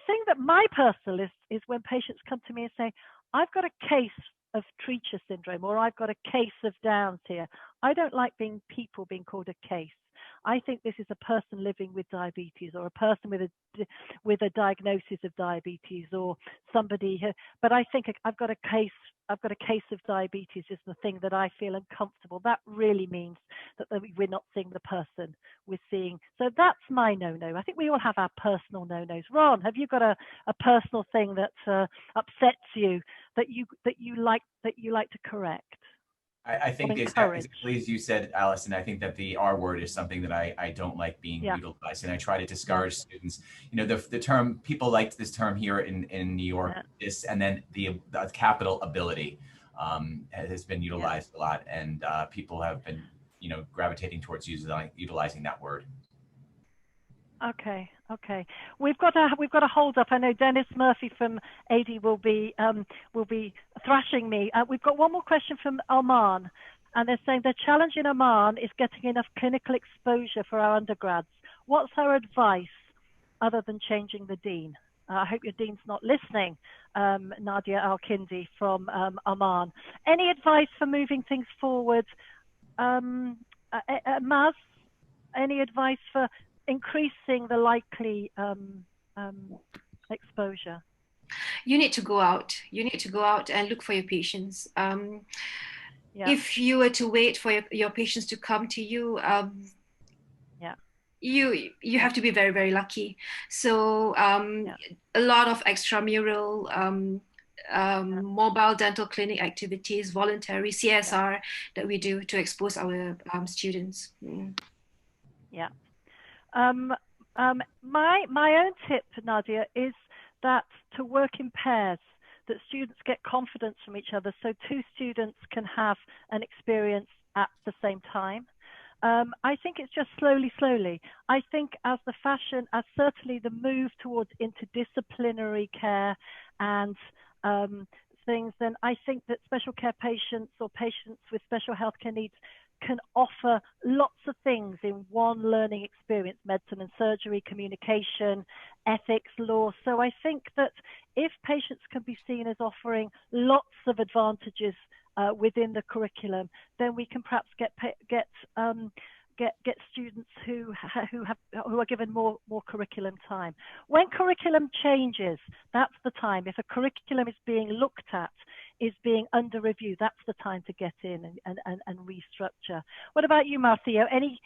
think that my personal is when patients come to me and say, I've got a case of Treacher syndrome, or I've got a case of Downs here. I don't like people being called a case. I think this is a person living with diabetes, or a person with a diagnosis of diabetes, or somebody who, but I think I've got a case of diabetes is the thing that I feel uncomfortable. That really means that we're not seeing the person, we're seeing. So that's my no-no. I think we all have our personal no-nos. Ron, have you got a personal thing that upsets you that you like to correct? I think exactly as you said, Alison, I think that the R word is something that I don't like being utilized, and I try to discourage students. You know, the term, people like this term here in New York, this, and then the capital ability has been utilized a lot, and people have been, you know, gravitating towards utilizing that word. Okay. We've got a hold up. I know Dennis Murphy from ADEE will be thrashing me. We've got one more question from Oman, and they're saying the challenge in Oman is getting enough clinical exposure for our undergrads. What's our advice other than changing the dean? I hope your dean's not listening, Nadia Al-Kindi from Oman. Any advice for moving things forward? Maz, any advice for increasing the likely exposure? You need to go out. You need to go out and look for your patients. If you were to wait for your patients to come to you, you have to be very, very lucky. So a lot of extramural mobile dental clinic activities, voluntary CSR that we do to expose our students. My own tip, Nadia, is that to work in pairs, that students get confidence from each other, so two students can have an experience at the same time. I think it's just slowly. I think as certainly the move towards interdisciplinary care and things, then I think that special care patients or patients with special healthcare needs can offer lots of things in one learning experience: medicine and surgery, communication, ethics, law. So I think that if patients can be seen as offering lots of advantages within the curriculum, then we can perhaps get students who are given more curriculum time. When curriculum changes, that's the time. If a curriculum is being looked at, is being under review, that's the time to get in and restructure. What about you, Marcio? Any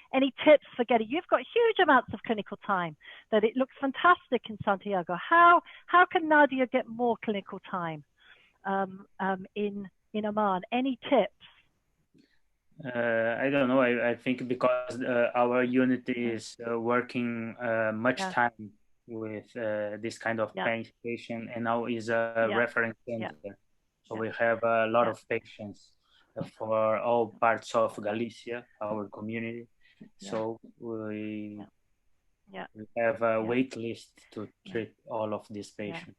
tips for getting? You've got huge amounts of clinical time. That it looks fantastic in Santiago. How can Nadia get more clinical time in Oman? Any tips? I don't know. I think because our unit is working much time with this kind of patient, and now is a reference center. So we have a lot of patients for all parts of Galicia, our community. So we have a wait list to treat all of these patients.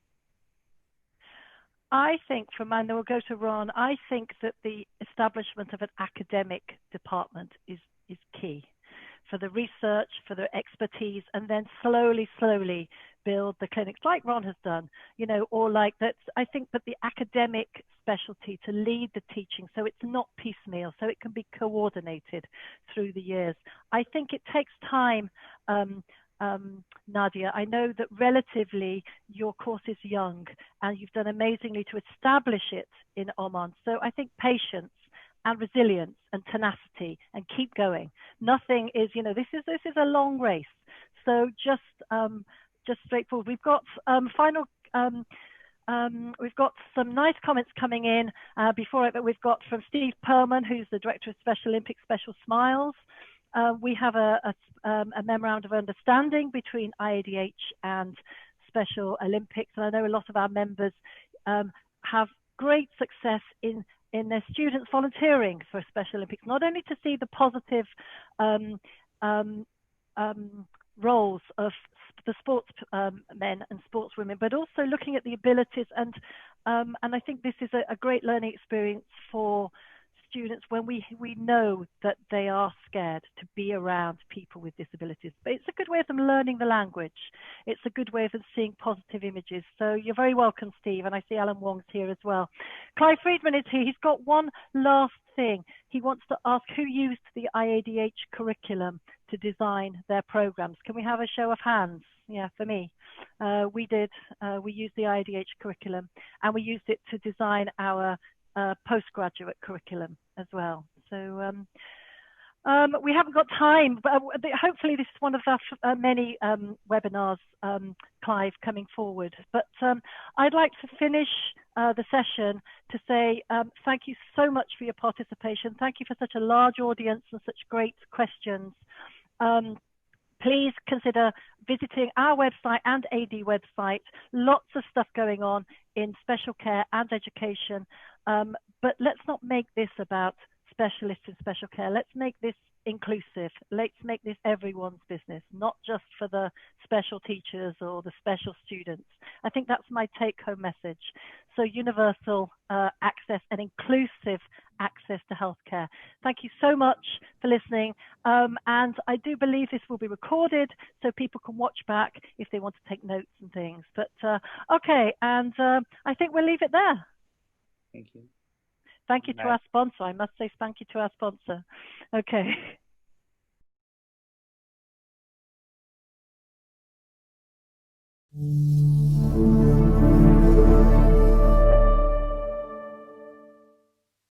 I think, and then we'll go to Ron, I think that the establishment of an academic department is key for the research, for the expertise, and then slowly build the clinics like Ron has done, or like that. I think that the academic specialty to lead the teaching, so it's not piecemeal, so it can be coordinated through the years. I think it takes time. Nadia, I know that relatively your course is young and you've done amazingly to establish it in Oman. So I think patience and resilience and tenacity and keep going. Nothing is, this is a long race. So just straightforward. We've got we've got some nice comments coming in before it, but we've got from Steve Perlman, who's the Director of Special Olympics, Special Smiles. We have a memorandum of understanding between IADH and Special Olympics, and I know a lot of our members have great success in their students volunteering for Special Olympics, not only to see the positive roles of the sportsmen and sportswomen, but also looking at the abilities, and I think this is a great learning experience for students when we know that they are scared to be around people with disabilities. But it's a good way of them learning the language. It's a good way of them seeing positive images. So you're very welcome, Steve. And I see Alan Wong's here as well. Clive Friedman is here. He's got one last thing. He wants to ask who used the IADH curriculum to design their programs. Can we have a show of hands? Yeah, for me. We did. We used the IADH curriculum, and we used it to design our postgraduate curriculum as well. So we haven't got time, but hopefully this is one of our many webinars, Clive, coming forward. But I'd like to finish the session to say thank you so much for your participation. Thank you for such a large audience and such great questions. Please consider visiting our website and ADEE website. Lots of stuff going on in special care and education. But let's not make this about specialists in special care. Let's make this inclusive. Let's make this everyone's business, not just for the special teachers or the special students. I think that's my take-home message. So universal access and inclusive access to healthcare. Thank you so much for listening. And I do believe this will be recorded so people can watch back if they want to take notes and things. But okay, and I think we'll leave it there. Thank you. Thank you to our sponsor. I must say thank you to our sponsor. Okay.